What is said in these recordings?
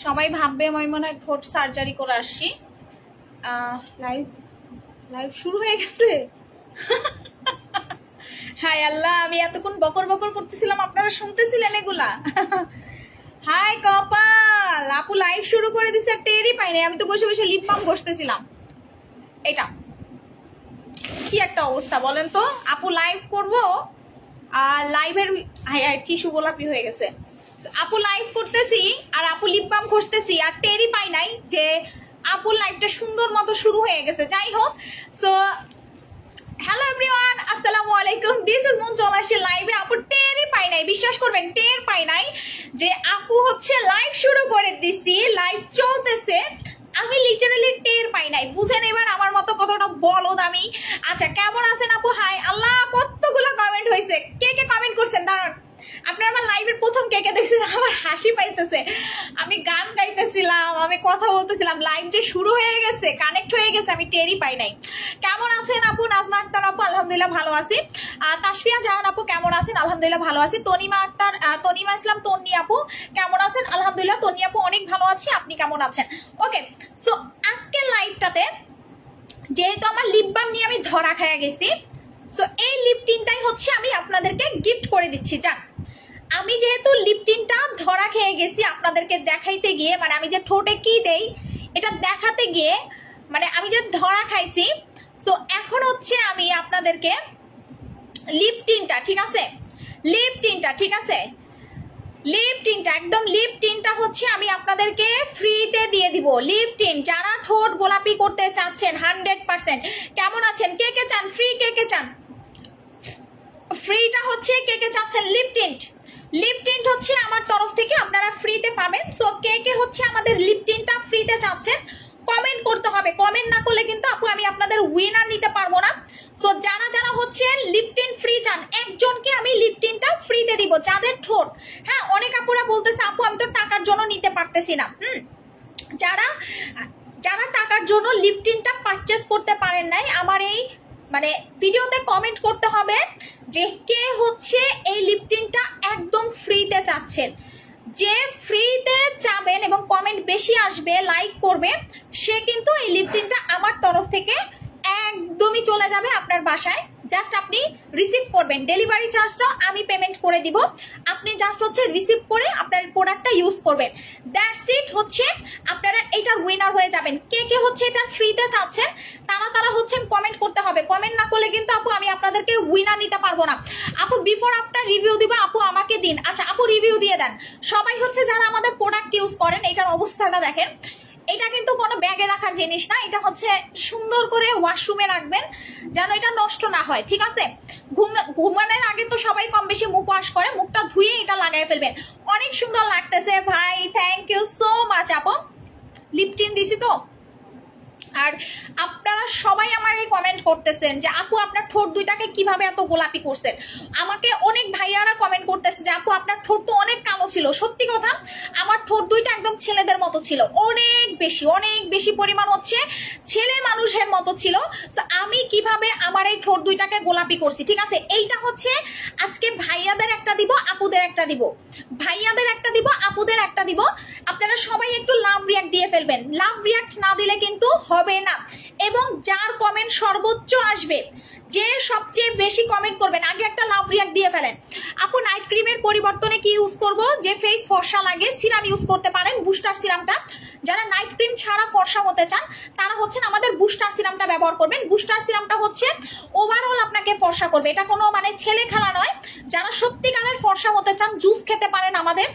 সবাই ভাববে আমি মনে হয় ঠোঁট সার্জারি করে আসছি। লাইভ লাইভ শুরু হয়ে গেছে। হাই আল্লাহ, আমি এতক্ষণ বকর বকর করতেছিলাম, আপনারা শুনতেছিলেন এগুলা? হাই কপাল, আপু লাইভ শুরু করে দিছে, টেরই পাইনি। আমি তো বসে বসে লিপ বাম ঘষতেছিলাম। এটা কি একটা অবস্থা বলেন তো? আপু লাইভ করবো আর লাইভের টিস্যু গোলাপি হয়ে গেছে। আপু লাইভ করতেছি আর আপু লিপ বাম ঘষতেছি আর টেরই পাই নাই যে আপুর লাইভটা সুন্দর মতো শুরু হয়ে গেছে। যাই হোক, সো হ্যালো এভরিওয়ান, আসসালামু আলাইকুম। দিস ইজ মুন, চলে আসছে লাইভে। আপু টেরই পাই নাই, বিশ্বাস করবেন টের পাই নাই যে আপু হচ্ছে লাইভ শুরু করে দিছি, লাইভ চলতেছে। আমি লিটারালি টের পাই নাই। বুঝেন এবার আমার মতো কতটা বলদ আমি। আচ্ছা, কেমন আছেন আপু? হাই আল্লাহ, কতগুলো কমেন্ট হয়েছে। কে কে কমেন্ট করছেন দাঁড়ান। আপনারা আমার লাইভের প্রথম কে কে দেখছিলেন? আমার হাসি পাইতেছে। আমি গান গাইতেছিলাম, আমি কথা বলতেছিলাম, লাইভ যে শুরু হয়ে গেছে, কানেক্ট হয়ে গেছে, আমি টেরই পাই নাই। কেমন আছেন আপু? নাজমা আক্তার আপু, আলহামদুলিল্লাহ ভালো আছি। তাসফিয়া জাহান আপু কেমন আছেন? আলহামদুলিল্লাহ ভালো আছি। তনিমা আক্তার, তনিমা ইসলাম তন্নি আপু কেমন আছেন? আলহামদুলিল্লাহ তন্নি আপু অনেক ভালো আছি। আপনি কেমন আছেন? ওকে, সো আজকের লাইভটাতে যেহেতু আমার লিপ বাম নিয়ে আমি ধরা খেয়ে গেছি, সো এই লিপ টিনটাই হচ্ছে আমি আপনাদেরকে গিফট করে দিচ্ছি। যাক, আমি যেহেতু লিপ টিনটা ধরা খেয়ে গেছি আপনাদেরকে দেখাইতে গিয়ে, মানে আমি যে ঠোঁটে কি দেই এটা দেখাতে গিয়ে, মানে আমি যে ধরা খাইছি, সো এখন হচ্ছে আমি আপনাদেরকে লিপ টিনটা, ঠিক আছে, লিপ টিনটা, ঠিক আছে, লিপ টিনটা একদম লিপ টিনটা হচ্ছে আমি আপনাদেরকে ফ্রিতে দিয়ে দিব। লিপ টিন যারা ঠোঁট গোলাপি করতে চাচ্ছেন 100%। কেমন আছেন? কে কে চান ফ্রি? কে কে চান ফ্রিটা হচ্ছে? কে কে চাচ্ছেন লিপ টিন্ট? লিপ টিন্ট হচ্ছে আমার তরফ থেকে আপনারা ফ্রিতে পাবেন। সো কে কে হচ্ছে আমাদের লিপ টিনটা ফ্রিতে চাচ্ছেন কমেন্ট করতে হবে। কমেন্ট না করলে কিন্তু আপু আমি আপনাদের উইনার নিতে পারবো না। সো যারা যারা হচ্ছে লিপ টিন ফ্রি চান, একজনকে আমি লিপ টিনটা ফ্রিতে দিব। যাদের ঠোঁট, হ্যাঁ অনেক আপুরা বলতেছে আপু আমি তো টাকার জন্য নিতে পারতেছি না। যারা যারা টাকার জন্য লিপ টিনটা পারচেস করতে পারেন নাই, আমার এই মানে ভিডিওতে কমেন্ট করতে হবে যে কে হচ্ছে এই লিপ টিনটা একদম ফ্রিতে চাচ্ছেন। যে ফ্রিতে চাবেন এবং কমেন্ট বেশি আসবে, লাইক করবে, সে কিন্তু এই লিপ টিনটা আমার তরফ থেকে একদমই চলে যাবে আপনার বাসায়। জাস্ট আপনি রিসিভ করবেন, ডেলিভারি চার্জটা আমি পেমেন্ট করে দিব, আপনি জাস্ট হচ্ছে রিসিভ করে আপনার প্রোডাক্টটা ইউজ করবেন। দ্যাটস ইট, হচ্ছে আপনারা এটা উইনার হয়ে যাবেন। কে কে হচ্ছে এটা ফ্রিতে চাচ্ছেন তারা তারা হচ্ছেন কমেন্ট করতে হবে। কমেন্ট না করলে কিন্তু আপু আমি আপনাদেরকে উইনার নিতে পারবো না। আপু বিফোর আফটার রিভিউ দিব, আপু আমাকে দিন। আচ্ছা আপু রিভিউ দিয়ে দেন। সবাই হচ্ছে যারা আমাদের প্রোডাক্ট ইউজ করেন, এটার অবস্থাটা দেখেন। এটা কিন্তু কোনো ব্যাগে রাখার জিনিস না, এটা হচ্ছে সুন্দর করে ওয়াশরুমে রাখবেন যেন এটা নষ্ট না হয়, ঠিক আছে? ঘুমানোর আগে তো সবাই কম বেশি মুখ ওয়াশ করে, মুখটা ধুয়ে এটা লাগাই ফেলবেন। অনেক সুন্দর লাগতেছে ভাই, থ্যাংক ইউ সো মাচ আপু। লিপ টিন দিছি তো। আর আপনারা সবাই আমার এই কমেন্ট করতেছেন যে আপু আপনার ঠোঁট দুইটাকে কিভাবে এত গোলাপি করছেন। আমাকে অনেক ভাইয়ারা কমেন্ট করতেছে যে আপু আপনার ঠোঁট তো অনেক কালো ছিল। সত্যি কথা, আমার ঠোঁট দুইটা একদম ছেলেদের মতো ছিল, অনেক বেশি পরিমাণ হচ্ছে ছেলে মানুষের মতো ছিল। আমি কিভাবে আমার এই ঠোঁট দুইটাকে গোলাপি করছি, ঠিক আছে? এইটা হচ্ছে আজকে ভাইয়াদের একটা দিব, আপুদের একটা দিব, ভাইয়াদের একটা দিব, আপুদের একটা দিব। আপনারা সবাই একটু লাভ রিয়াক্ট দিয়ে ফেলবেন। লাভ রিয়াক্ট না দিলে কিন্তু হবে না। এবং যার কমেন্ট সর্বোচ্চ আসবে, যে সবচেয়ে বেশি কমেন্ট করবেন, আগে একটা লাভ রিয়াক্ট দিয়ে ফেলেন। আপু নাইট ক্রিমের পরিবর্তনে কি ইউজ করব? যে ফেস ফর্সা লাগে সিরাম ইউজ করতে পারেন, বুস্টার সিরামটা। যারা নাইট ক্রিম ছাড়া ফর্সা হতে চান তারা হচ্ছেন আমাদের বুস্টার সিরামটা ব্যবহার করবেন। বুস্টার সিরামটা হচ্ছে ওভারঅল আপনাকে ফর্সা করবে, এটা কোনো মানে ছেলে খেলা নয়। যারা সত্যিকারের ফর্সা হতে চান জুস খেতে পারেন আমাদের।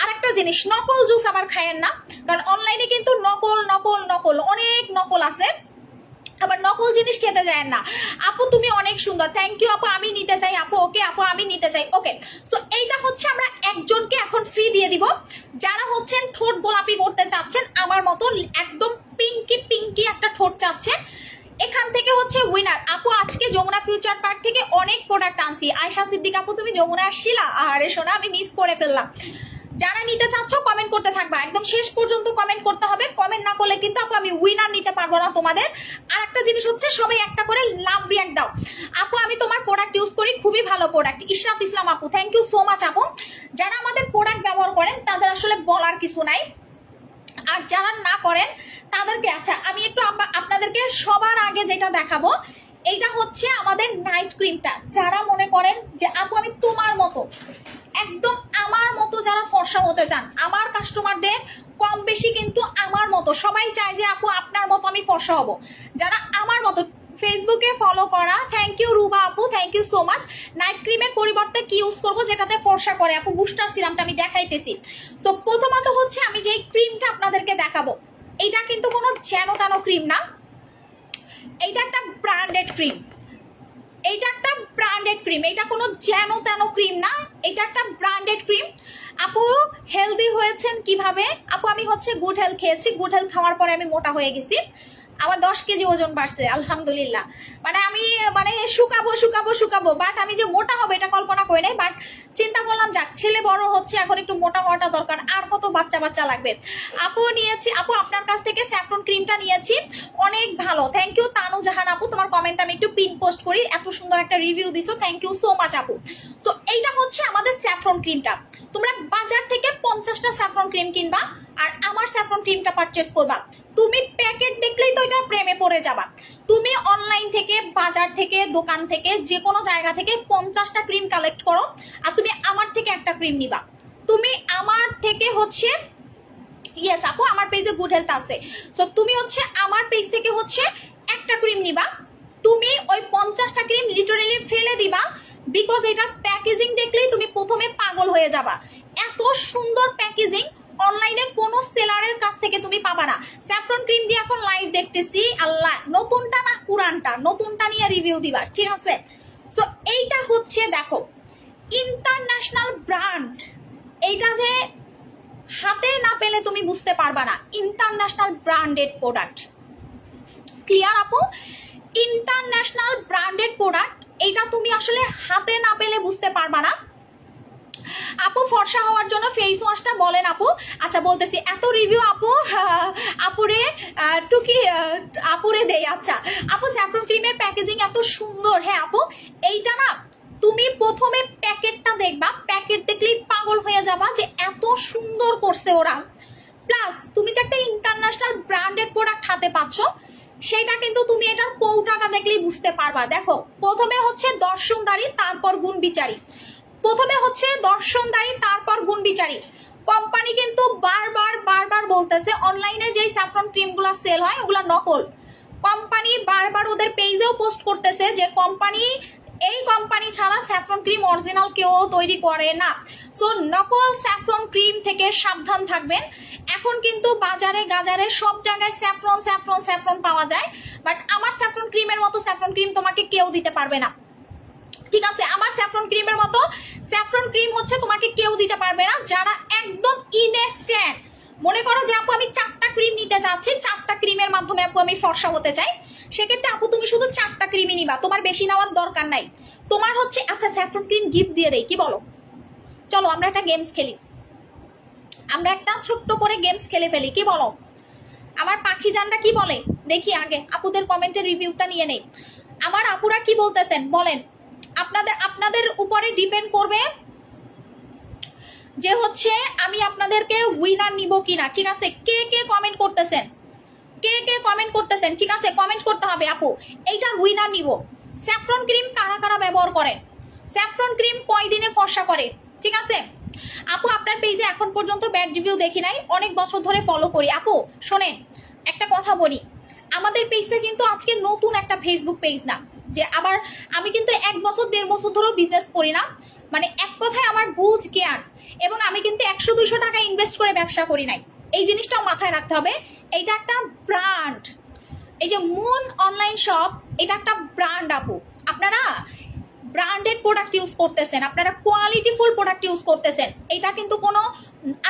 আর একটা জিনিস, নকল জুস আবার খায়েন না, কারণ অনলাইনে কিন্তু নকল নকল নকল অনেক নকল আছে, আবার নকল জিনিস খেতে যায় না। আপু তুমি অনেক সুন্দর, থ্যাংক ইউ আপু, আমি নিতে চাই আপু। ওকে আপু আমি নিতে চাই। ওকে, সো এইটা হচ্ছে আমরা একজনকে এখন ফ্রি দিয়ে দিব। যারা হচ্ছেন ঠোঁট গোলাপি করতে চাচ্ছেন আমার মতো, একদম পিঙ্কি পিঙ্কি একটা ঠোঁট চাচ্ছেন, এখান থেকে হচ্ছে উইনার। আপু আজকে যমুনা ফিউচার পার্ক থেকে অনেক প্রোডাক্ট আনছি। আয়শা সিদ্দিক আপু তুমি যমুনা আসছিলা? আরে সোনা আমি মিস করে ফেললাম। যারা নিতে চাচ্ছ কমেন্ট করতে থাকবা, একদম শেষ পর্যন্ত কমেন্ট করতে হবে। কমেন্ট না করলে কিন্তু আপু আমি উইনার নিতে পারবো না তোমাদের। আর একটা জিনিস হচ্ছে সবাই একটা করে লাভ রিয়াক্ট দাও। আপু আমি তোমার প্রোডাক্ট ইউজ করি, খুবই ভালো প্রোডাক্ট। ইশরাত ইসলাম আপু থ্যাংক ইউ সো মাচ আপু। যারা আমাদের প্রোডাক্ট ব্যবহার করেন তাদের আসলে বলার কিছু নাই। আর যারা না করেন তাদেরকে, আচ্ছা আমি একটু আপনাদেরকে সবার আগে যেটা দেখাবো, এইটা হচ্ছে আমাদের নাইট ক্রিমটা। যারা মনে করেন যে আপু আমি তোমার মতো, একদম আমার মতো যারা ফর্সা হতে চান, আমার কাস্টমারদের কম বেশি কিন্তু আমার মতো সবাই চায় যে আপু আপনার মতো আমি ফর্সা হব। যারা আমার মতো ফেসবুকে ফলো করা, থ্যাংক ইউ রুবা আপু, thank you so much. Night ক্রিমের পরিবর্তে কি ইউজ করবো যেটাতে ফর্সা করে আপু? বুস্টার সিরামটা আমি দেখাইতেছি। সো প্রথমত হচ্ছে আমি যে ক্রিমটা আপনাদেরকে দেখাবো, এটা কিন্তু কোনো যেন তেন ক্রিম না, এইটা একটা ব্র্যান্ডেড ক্রিম। এইটা একটা ব্র্যান্ডেড ক্রিম, এটা কোনো যেন তেন ক্রিম না, এটা একটা ব্র্যান্ডেড ক্রিম। আপু হেলদি হয়েছেন কিভাবে? আপু আমি হচ্ছে গুড হেলথ খেয়েছি, গুড হেলথ খাওয়ার পরে আমি মোটা হয়ে গেছি, আমার 10 কেজি ওজন বাড়ছে আলহামদুলিল্লাহ। মানে আমি শুকাবো বাট আমি যে মোটা হবে এটা কল্পনা করি নাই। বাট চিন্তা করলাম যাক ছেলে বড় হচ্ছে, এখন একটু মোটা হওয়াটা দরকার, আর কত বাচ্চা লাগবে। আপু নিয়েছি, আপু আপনার কাছ থেকে স্যাফরন ক্রিমটা নিয়েছি, অনেক ভালো, থ্যাংক ইউ তানু জাহান আপু। তোমার কমেন্ট আমি একটু পিন পোস্ট করি, এত সুন্দর একটা রিভিউ দিছো, থ্যাংক ইউ সো মাচ আপু। সো এইটা হচ্ছে আমাদের স্যাফরন ক্রিমটা। তোমরা বাজার থেকে 50টা স্যাফরন ক্রিম কিনবা আর আমার স্যাফরন ক্রিমটা পারচেস করবা, তুমি প্যাকেট দেখলেই তো এটা প্রেমে পড়ে যাবা। তুমি অনলাইন থেকে, বাজার থেকে, দোকান থেকে, যে কোনো জায়গা থেকে 50টা ক্রিম কালেক্ট করো আর তুমি আমার থেকে একটা ক্রিম নিবা। তুমি আমার থেকে হচ্ছে, ইয়েস আপু আমার পেজে গুড হেলথ আছে, সো তুমি হচ্ছে আমার পেজ থেকে হচ্ছে একটা ক্রিম নিবা, তুমি ওই 50টা ক্রিম লিটারেলি ফেলে দিবা, বিকজ এটার প্যাকেজিং দেখলেই তুমি প্রথমে পাগল হয়ে যাবা। এত সুন্দর প্যাকেজিং অনলাইনে কোনো সেলারের কাছ থেকে তুমি পাবা না। স্যাফরন ক্রিম দিয়ে এখন লাইভ দেখতেছি, আল্লাহ নতুনটা না পুরানটা, নতুনটা নিয়ে রিভিউ দিবা, ঠিক আছে? সো এইটা হচ্ছে দেখো ইন্টারন্যাশনাল ব্র্যান্ড, এইটা যে হাতে না পেলে তুমি বুঝতে পারবা না, ইন্টারন্যাশনাল ব্র্যান্ডেড প্রোডাক্ট। ক্লিয়ার আপু? ইন্টারন্যাশনাল ব্র্যান্ডেড প্রোডাক্ট, এইটা তুমি আসলে হাতে না পেলে বুঝতে পারবা না। আপু ফর্সা হওয়ার জন্য ফেস ওয়াশটা বলেন আপু। আচ্ছা বলতেছি, এত রিভিউ আপু আপুরে টুকি আপুরে দেই। আচ্ছা আপু স্যাফরন ক্রিমের প্যাকেজিং এত সুন্দর। হ্যাঁ আপু এইটা না তুমি প্রথমে প্যাকেটটা দেখবা, প্যাকেট দেখলেই পাগল হয়ে যাবা যে এত সুন্দর করছে ওরা। প্লাস তুমি যে একটা ইন্টারন্যাশনাল ব্র্যান্ডেড প্রোডাক্ট হাতে পাচ্ছ, সেটা কিন্তু তুমি এটার কৌটাটা দেখলেই বুঝতে পারবা। দেখো প্রথমে হচ্ছে দর্শনদারি, তারপর গুণ বিচারী। প্রথমে হচ্ছে দর্শনদারি, তারপর গুণ বিচারী। কোম্পানি কিন্তু বারবার বলতেছে অনলাইনে যে স্যাফরন ক্রিমগুলো সেল হয় ওগুলা নকল। কোম্পানি বারবার ওদের পেজেও পোস্ট করতেছে যে এই কোম্পানি ছাড়া স্যাফরন ক্রিম অরিজিনাল কেউ তৈরি করে না। সো নকল স্যাফরন ক্রিম থেকে সাবধান থাকবেন। এখন কিন্তু বাজারে গাজারে সব জায়গায় স্যাফরন পাওয়া যায়, বাট আমার স্যাফরন ক্রিমের মতো স্যাফরন ক্রিম তোমাকে কেউ দিতে পারবে না, ঠিক আছে? আমার স্যাফরন ক্রিমের মতো স্যাফরন ক্রিম হচ্ছে তোমাকে কেউ দিতে পারবে না। যারা একদম ইনস্ট্যান্ট মনে করো যে আপু আমি 4টা ক্রিম নিতে চাচ্ছি, 4টা ক্রিমের মাধ্যমে আপু আমি ফর্সা হতে চাই, সেক্ষেত্রে আপু তুমি শুধু 4টা ক্রিমই নিবা, তোমার বেশি নেওয়ার দরকার নাই। তোমার হচ্ছে আচ্ছা স্যাফরন ক্রিম গিফট দিয়ে দেই, কি বলো? চলো আমরা একটা গেমস খেলি, আমরা একটা ছোট্ট করে গেমস খেলে ফেলি, কি বলো? আমার পাখি জানটা কি বলে দেখি, আগে আপুদের কমেন্টের রিভিউটা নিয়ে নেই। আমার আপুরা কি বলতেছেন বলেন। আপনাদের উপরে ডিপেন্ড করবে যে হচ্ছে আমি আপনাদেরকে উইনার নিব কিনা, ঠিক আছে? কে কে কমেন্ট করতেছেন, ঠিক আছে? কমেন্ট করতে হবে আপু এইটার উইনার নিব। স্যাফরন ক্রিম কারা কারা ব্যবহার করেন, স্যাফরন ক্রিম কয় দিনে ফর্সা করে, ঠিক আছে? আপু আপনার পেজে এখন পর্যন্ত ব্যাড রিভিউ দেখি নাই, অনেক বছর ধরে ফলো করি। আপু শোনেন একটা কথা বলি, আমাদের পেজটা কিন্তু আজকে নতুন একটা ফেসবুক পেজ না যে আবার আমি কিন্তু 1 বছর 1.5 বছর ধরেও বিজনেস করি না, মানে এক কথায় আমার বুঝ জ্ঞান, এবং আমি কিন্তু 100-200 টাকা ইনভেস্ট করে ব্যবসা করি নাই, এই জিনিসটাও মাথায় রাখতে হবে। এইটা একটা ব্র্যান্ড, এই যে মুন অনলাইন শপ এটা একটা ব্র্যান্ড আপু। আপনারা ব্র্যান্ডেড প্রোডাক্ট ইউজ করতেছেন, আপনারা কোয়ালিটিফুল প্রোডাক্ট ইউজ করতেছেন। এটা কিন্তু কোনো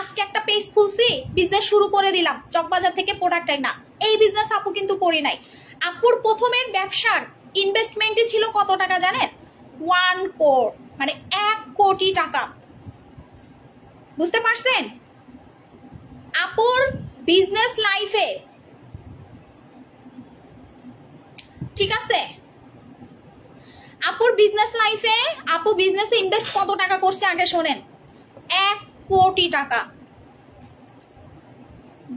আজকে একটা পেজ খুলছি বিজনেস শুরু করে দিলাম চকবাজার থেকে প্রোডাক্ট না, এই বিজনেস আপু কিন্তু করি নাই। আপুর প্রথমের ব্যবসার ইনভেস্টমেন্টে ছিল কত টাকা জানেন? 1 crore, মানে 1 কোটি টাকা। বুঝতে পারছেন? আপুর বিজনেস লাইফে, ঠিক আছে? আপুর বিজনেস লাইফে আপু বিজনেসে ইনভেস্ট কত টাকা করছে আগে শোনেন, 1 কোটি টাকা।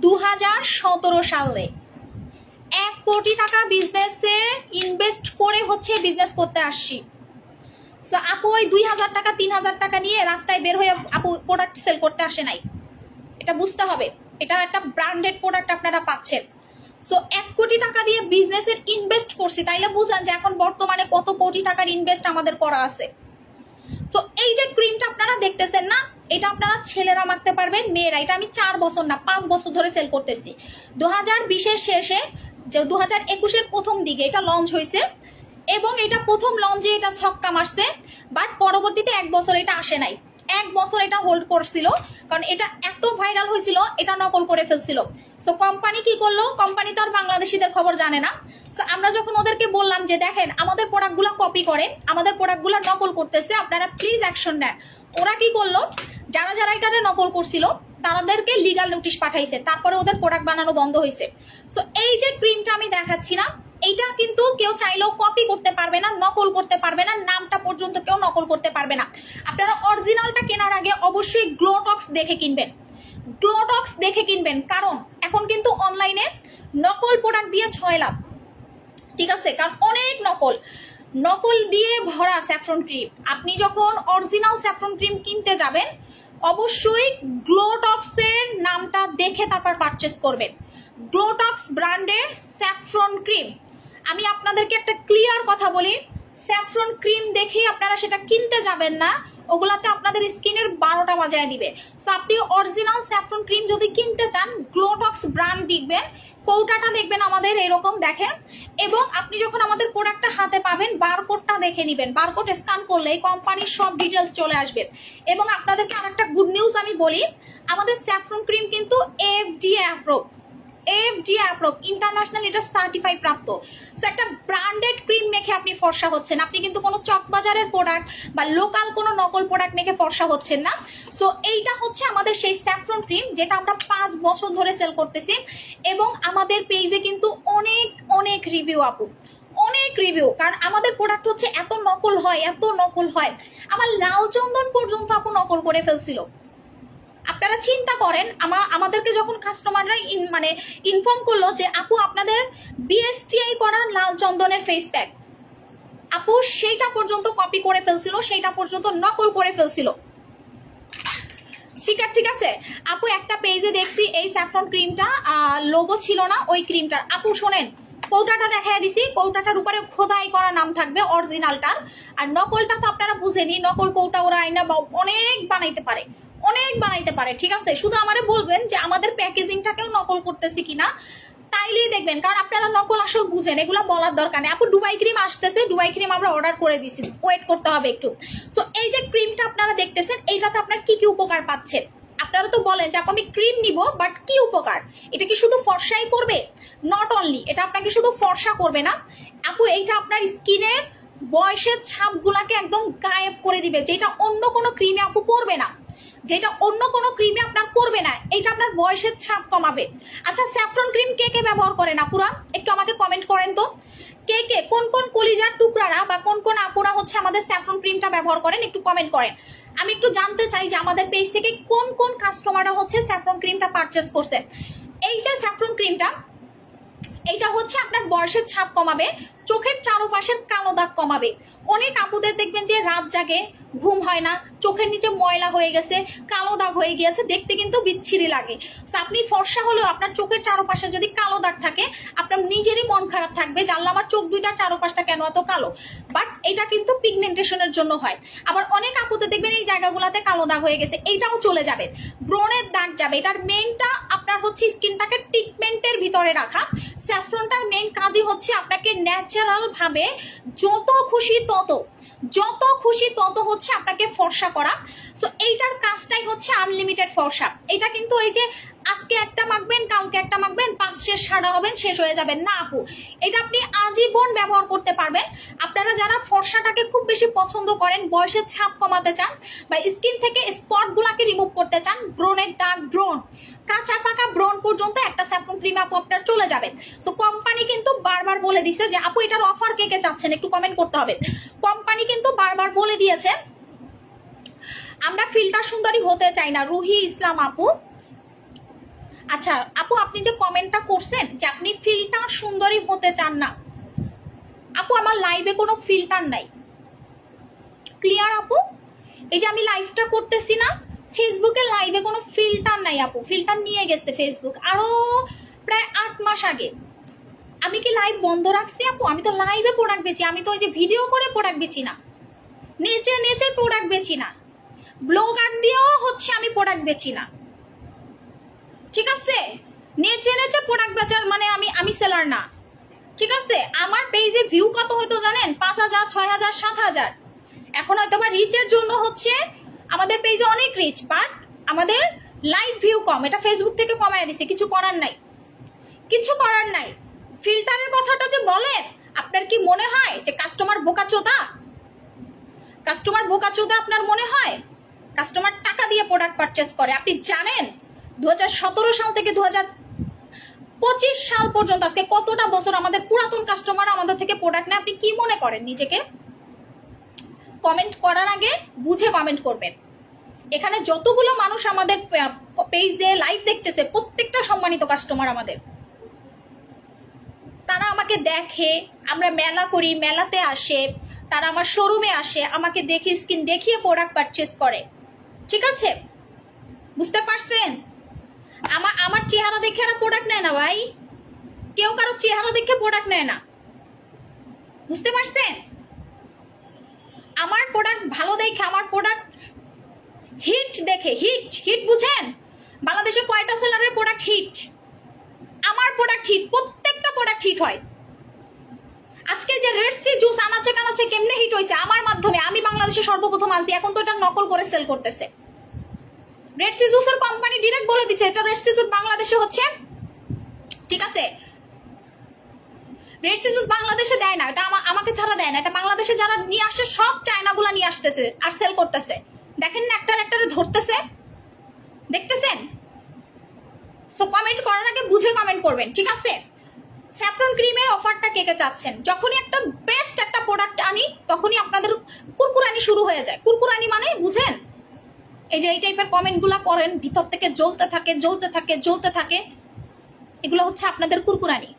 2017 সালে 1 কোটি টাকা বিজনেসে ইনভেস্ট করে হচ্ছে বিজনেস করতে আসছি। সো আপু ওই 2000 টাকা 3000 টাকা নিয়ে রাস্তায় বের হয়ে আপু প্রোডাক্ট সেল করতে আসে নাই, এটা বুঝতে হবে। এটা একটা ব্র্যান্ডেড প্রোডাক্ট আপনারা পাচ্ছেন। সো 1 কোটি টাকা দিয়ে বিজনেসের ইনভেস্ট করছি, তাইলে বুঝান যে এখন বর্তমানে কত কোটি টাকার ইনভেস্ট আমাদের করা আছে। সো এই যে ক্রিমটা আপনারা দেখতেছেন না, এটা আপনারা ছেলেরা মাখতে পারবেন, মেয়েরা। এটা আমি 4 বছর না 5 বছর ধরে সেল করতেছি। 2020 এর শেষে, যে 2021 এর প্রথম দিকে এটা লঞ্চ হয়েছে, এবং এটা প্রথম লঞ্চে এটা ছক্কা মারছে, বাট পরবর্তীতে 1 বছর এটা আসে নাই। 1 বছর এটা হোল্ড করছিল, কারণ এটা এত ভাইরাল হয়েছিল, এটা নকল করে ফেলছিল। সো কোম্পানি কি করলো, কোম্পানি তো আর বাংলাদেশিদের খবর জানে না। সো আমরা যখন ওদেরকে বললাম যে দেখেন আমাদের প্রোডাক্টগুলো কপি করে, আমাদের প্রোডাক্টগুলো নকল করতেছে, আপনারা প্লিজ অ্যাকশন নেন, ওরা কি করলো, যারা যারা এটা নকল করছিল তাদেরকে লিগাল নোটিশ পাঠাইছে, তারপরে ওদের প্রোডাক্ট বানানো বন্ধ হয়েছে। সো এই যে ক্রিমটা আমি দেখাচ্ছি না, এইটা কিন্তু কেউ চাইলেও কপি করতে পারবে না, নকল করতে পারবে না, নামটা পর্যন্ত কেউ নকল করতে পারবে না। আপনারা অরিজিনালটা কেনার আগে অবশ্যই গ্লোটক্স দেখে কিনবেন, গ্লোটক্স দেখে কিনবেন, কারণ এখন কিন্তু অনলাইনে নকল প্রোডাক্ট দিয়ে 6 লাভ, ঠিক আছে? কারণ অনেক নকল দিয়ে ভরা স্যাফরন ক্রিম। আপনি যখন অরিজিনাল স্যাফরন ক্রিম কিনতে যাবেন, অবশ্যই গ্লোটক্সের নামটা দেখে তারপর পারচেস করবেন। গ্লোটক্স ব্র্যান্ডের স্যাফরন ক্রিম, আমি আপনাদেরকে একটা ক্লিয়ার কথা বলি, স্যাফরন ক্রিম দেখে আপনারা সেটা কিনতে যাবেন না, ওগুলাতে আপনাদের স্কিনের 12টা বাজায় দিবে। সো আপনি অরিজিনাল স্যাফরন ক্রিম যদি কিনতে চান, গ্লোটক্স ব্র্যান্ড দেখবেন, কৌটাটা দেখবেন আমাদের এরকম দেখেন, এবং আপনি যখন আমাদের প্রোডাক্টটা হাতে পাবেন, বারকোডটা দেখে নেবেন। বারকোড স্ক্যান করলে কোম্পানির সব ডিটেলস চলে আসবে। এবং আপনাদেরকে আরেকটা গুড নিউজ আমি বলি, আমাদের স্যাফরন ক্রিম কিন্তু FDA অ্যাপ্রুভ, ইন্টারন্যাশনাল এটা সার্টিফাই প্রাপ্ত। সো একটা ব্র্যান্ডেড ক্রিম মেখে আপনি ফর্সা হচ্ছেন, আপনি কিন্তু কোনো চকবাজারের প্রোডাক্ট বা লোকাল কোনো নকল প্রোডাক্ট মেখে ফর্সা হচ্ছেন না। সো এইটা হচ্ছে আমাদের সেই স্যাফরন ক্রিম, যেটা আমরা 5 বছর ধরে সেল করতেছি, এবং আমাদের পেজে কিন্তু অনেক রিভিউ আপু, অনেক রিভিউ। কারণ আমাদের প্রোডাক্ট হচ্ছে এত নকল হয়, আমার লাল চন্দন পর্যন্ত আপু নকল করে ফেলছিল। আপনারা চিন্তা করেন, আমাদেরকে যখন কাস্টমাররা ইনফর্ম করলো যে আপু আপনাদের BSTI করা লাল চন্দনের ফেস প্যাক, আপু সেইটা পর্যন্ত কপি করে ফেলছিল, সেইটা পর্যন্ত নকল করে ফেলছিল। ঠিক আছে আপু, একটা পেজে দেখছি এই স্যাফরন ক্রিমটা লোগো ছিল না ওই ক্রিমটার। আপু শোনেন, কৌটাটা দেখাই দিছি, কৌটাটার উপরে খোদাই করা নাম থাকবে অরিজিনালটার, আর নকলটা তো আপনারা বুঝেনি, নকল কৌটা ওরা আইনা অনেক বানাইতে পারে, ঠিক আছে? শুধু আমারে বলবেন যে আমাদের প্যাকেজিংটাকেও নকল করতেছি কিনা, তাইলেই দেখবেন। কারণ আপনারা নকল আসল বুঝেন, এগুলো বলার দরকার নেই। আপু দুবাই ক্রিম আসতেছে, দুবাই ক্রিম আমরা অর্ডার করে দিছি, ওয়েট করতে হবে একটু। সো এই যে ক্রিমটা আপনারা দেখতেছেন, এইটাতে আপনার কি কি উপকার পাচ্ছেন? আপনারা তো বলেন যে আপু আমি ক্রিম নিব, বাট কি উপকার? এটা কি শুধু ফর্সাই করবে? নট অনলি, এটা আপনাকে শুধু ফর্সা করবে না আপু, এইটা আপনার স্কিনের বয়সের ছাপগুলাকে একদম গায়েব করে দিবে, যেটা অন্য কোনো ক্রিমে আপু করবে না, আপনার করবে না। এটা আপনার বয়সের ছাপ কমাবে। আচ্ছা, স্যাফরন ক্রিম কে কে ব্যবহার করেন আপুরা? একটু আমাকে কমেন্ট করেন তো, কোন কলিজার টুকরারা বা কোন আপুরা হচ্ছে আমাদের স্যাফরন ক্রিমটা ব্যবহার করেন, একটু কমেন্ট করেন। আমি একটু জানতে চাই যে আমাদের পেজ থেকে কোন কাস্টমাররা হচ্ছে স্যাফরন ক্রিমটা পারচেস করছে। এই যে স্যাফরন ক্রিমটা, এইটা হচ্ছে আপনার বয়সের ছাপ কমাবে, চোখের চারপাশের কালো দাগ কমাবে। অনেক আপুদের দেখবেন যে রাত জাগে, ঘুম হয় না, চোখের নিচে ময়লা হয়ে গেছে, কালো দাগ হয়ে গিয়েছে, দেখতে কিন্তু বিচ্ছিরি লাগে। আপনি ফর্সা হলেও আপনার চোখের চারপাশে যদি কালো দাগ থাকে, আপনার নিজেরই মন খারাপ থাকবে, জানলে আমার চোখ দুইটার চারপাশটা কেন এত কালো। বাট এটা কিন্তু পিগমেন্টেশনের জন্য হয়। আবার অনেক আপুদের দেখবেন এই জায়গাগুলোতে কালো দাগ হয়ে গেছে, এইটাও চলে যাবে, ব্রণের দাগ যাবে। এটার মেইনটা আপনার হচ্ছে স্কিনটাকে ট্রিটমেন্টের ভিতরে রাখা। স্যাফরনটার মেইন কাজই হচ্ছে আপনাকে ন্যাচারাল ভাবে যত খুশি তত হচ্ছে আপনাকে ফর্সা করা। সো এইটার কাজটাই হচ্ছে আনলিমিটেড ফর্সা। এটা কিন্তু এই যে আজকে একটা মাখবেন, কালকে একটা মাখবেন, 5 সাদা হবেন, শেষ হয়ে যাবেন না আপু। এটা আপনি আজীবন ব্যবহার করতে পারবেন। আপনারা যারা ফর্সাটাকে খুব বেশি পছন্দ করেন, বয়সের ছাপ কমাতে চান বা স্কিন থেকে স্পট গুলাকে রিমুভ করতে চান, ব্রণের দাগ, কাঁচা পাকা ব্রণ পর্যন্ত একটা স্যাফরন ক্রিম আপু আপনার চলে যাবে। সো কোম্পানি কিন্তু বারবার বলে দিছে যে আপু এটার অফার কে চাচ্ছেন, একটু কমেন্ট করতে হবে। কোম্পানি কিন্তু বারবার বলে দিয়েছে আমরা ফিল্টার সুন্দরী হতে চাই না। রুহি ইসলাম আপু, আচ্ছা আপু, আপনি যে কমেন্টটা করছেন যে আপনি ফিল্টার সুন্দরী হতে চান না, আপু আমার লাইভে কোনো ফিল্টার নাই, ক্লিয়ার আপু? এই যে আমি লাইভটা করতেছি না, ফেসবুকের লাইভে কোনো ফিল্টার নাই আপু, ফিল্টার নিয়ে গেছে ফেসবুক আরো প্রায় 8 মাস আগে। আমি কি লাইভ বন্ধ রাখছি আপু? আমি তো লাইভে প্রোডাক্ট বেচি, আমি তো ওই যে ভিডিও করে প্রোডাক্ট বেচি না, নেচে নেচে প্রোডাক্ট বেচি না, ব্লগার দিয়েও হচ্ছে আমি প্রোডাক্ট বেচি না, ঠিক আছে? নেচে নেচে প্রোডাক্ট বেচার মানে আমি সেলার না, ঠিক আছে? আমার পেজে ভিউ কত হয়তো জানেন? 5000, 6000, 7000। এখন হয়তো বা রিচের জন্য হচ্ছে আমাদের পেজে অনেক রিচ, বাট আমাদের লাইভ ভিউ কম, এটা ফেসবুক থেকে কমায় দিছে, কিছু করার নাই, কিছু করার নাই। ফিল্টারের কথাটা যে বলেন, আপনার কি মনে হয় যে কাস্টমার বোকাচোদা? কাস্টমার বোকাচোদা আপনার মনে হয়? কাস্টমার টাকা দিয়ে প্রোডাক্ট পারচেস করে। আপনি জানেন 2017 সাল থেকে 2025 সাল পর্যন্ত আজকে কতটা বছর আমাদের পুরাতন কাস্টমার আমাদের থেকে প্রোডাক্ট নেয়? আপনি কি মনে করেন নিজেকে? কমেন্ট করার আগে বুঝে কমেন্ট করবেন। এখানে যতগুলো মানুষ আমাদের পেজে লাইভ দেখতেছে প্রত্যেকটা সম্মানিত কাস্টমার আমাদের, তারা আমাকে দেখে, আমরা মেলা করি, মেলাতে আসে, তারা আমার শোরুমে আসে, আমাকে দেখে স্কিন দেখিয়ে প্রোডাক্ট পারচেস করে, ঠিক আছে? বুঝতে পারছেন? আমার চেহারা দেখে আর প্রোডাক্ট নেয় না ভাই, কেউ কারো চেহারা দেখে প্রোডাক্ট নেয় না, বুঝতে পারছেন? আমার প্রোডাক্ট ভালো দেখে, আমার প্রোডাক্ট হিট দেখে, হিট বুঝেন? বাংলাদেশে কয়টা সেলারের প্রোডাক্ট হিট? আমার প্রোডাক্ট হিট, প্রত্যেকটা প্রোডাক্ট হিট হয়। আজকে যে রেড সি জুস আনাচে কানাচে কেমনে হিট হয়েছে? আমার মাধ্যমে, আমি বাংলাদেশে সর্বপ্রথম আনছি, এখন তো এটা নকল করে সেল করতেছে। রেড সি জুসের কোম্পানি ডিরেক্ট বলে দিছে এটা রেড সি জুস বাংলাদেশে হচ্ছে, ঠিক আছে? রেড সি জুস বাংলাদেশে দেয় না, এটা আমাকে ছাড়া দেয় না, এটা বাংলাদেশে যারা নিয়ে আসে সব চায়নাগুলা নিয়ে আসতেছে আর সেল করতেছে। দেখেন না একটার একটারে ধরতেছে, দেখতেছেন? সো কমেন্ট করার আগে বুঝে কমেন্ট করবেন, ঠিক আছে? স্যাফরন ক্রিমের অফারটা কে কে চাচ্ছেন? যখনই একটা বেস্ট একটা প্রোডাক্ট আনি তখনই আপনাদের কুরকুরানি শুরু হয়ে যায়। কুরকুরানি মানে বুঝেন? এই যে এই টাইপের কমেন্টগুলো করেন, ভিতর থেকে জ্বলতে থাকে জ্বলতে থাকে জ্বলতে থাকে, এগুলো হচ্ছে আপনাদের কুরকুরানি।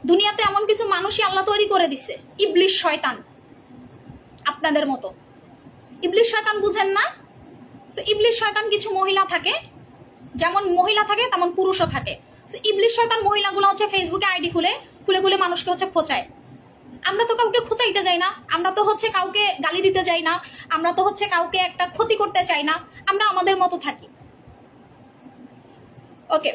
দুনিয়াতে এমন কিছু মানুষই আল্লাহ তৈরি করে দিছে, ইবলিশ শয়তান আপনাদের মতো। ইবলিশ শয়তান বুঝেন না? ইবলিশ শয়তান কিছু মহিলা থাকে, যেমন মহিলা থাকে তেমন পুরুষও থাকে। ইবলিশ শয়তান মহিলাগুলো হচ্ছে ফেসবুকে আইডি খুলে খুলে খুলে মানুষকে হচ্ছে খোঁচায়। আমরা তো কাউকে খোঁচাইতে যাই না, আমরা তো হচ্ছে কাউকে গালি দিতে যাই না, আমরা তো হচ্ছে কাউকে একটা ক্ষতি করতে চাই না, আমরা আমাদের মতো থাকি। ওকে,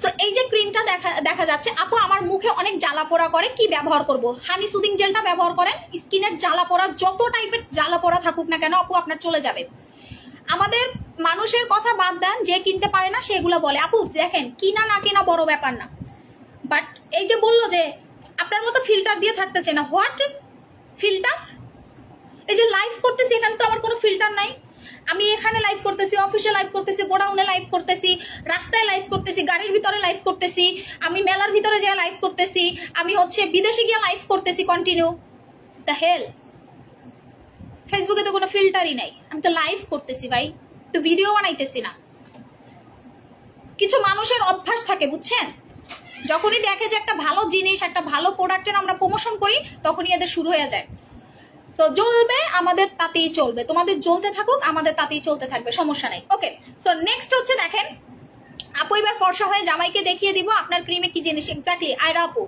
সো এই যে ক্রিমটা দেখা যাচ্ছে, আপু আমার মুখে অনেক জ্বালা পোড়া করে, কি ব্যবহার করব? হানি সুদিং জেলটা ব্যবহার করেন। স্কিনের জ্বালা পোড়া, যত টাইপের জ্বালা পোড়া থাকুক না কেন আপু আপনার চলে যাবে। আমাদের মানুষের কথা বাদ দেন, যে কিনতে পারে না সেগুলো বলে। আপু দেখেন, কিনা না কিনা বড় ব্যাপার না, বাট এই যে বললো যে আপনার মতো ফিল্টার দিয়ে থাকতেছে না, হোয়াট ফিল্টার? এই যে লাইভ করতেছি, এখানে তো আমার কোনো ফিল্টার নাই। আমি এখানে লাইভ করতেছি, অফিসে লাইভ করতেছি, গোডাউনে লাইভ করতেছি, রাস্তায় লাইভ করতেছি, গাড়ির ভিতরে লাইভ করতেছি, আমি মেলার ভিতরে যেয়ে লাইভ করতেছি, আমি হচ্ছে বিদেশে গিয়ে লাইভ করতেছি কন্টিনিউ। দ্য হেল, ফেসবুকে তো কোনো ফিল্টারই নাই, আমি তো লাইভ করতেছি ভাই, তো ভিডিও বানাইতেছি না। কিছু মানুষের অভ্যাস থাকে বুঝছেন, যখনই দেখে যে একটা ভালো জিনিস, একটা ভালো প্রোডাক্টের আমরা প্রমোশন করি, তখনই এদের শুরু হয়ে যায়। সো জ্বলবে, আমাদের তাতেই চলবে, তোমাদের জ্বলতে থাকুক, আমাদের তাতেই চলতে থাকবে, সমস্যা নাই। ওকে, সো নেক্সট হচ্ছে দেখেন, আপু এবার ফর্সা হয়ে জামাইকে দেখিয়ে দিব আপনার ক্রিমে কি জিনিস। এক্স্যাক্টলি আয়রা আপু,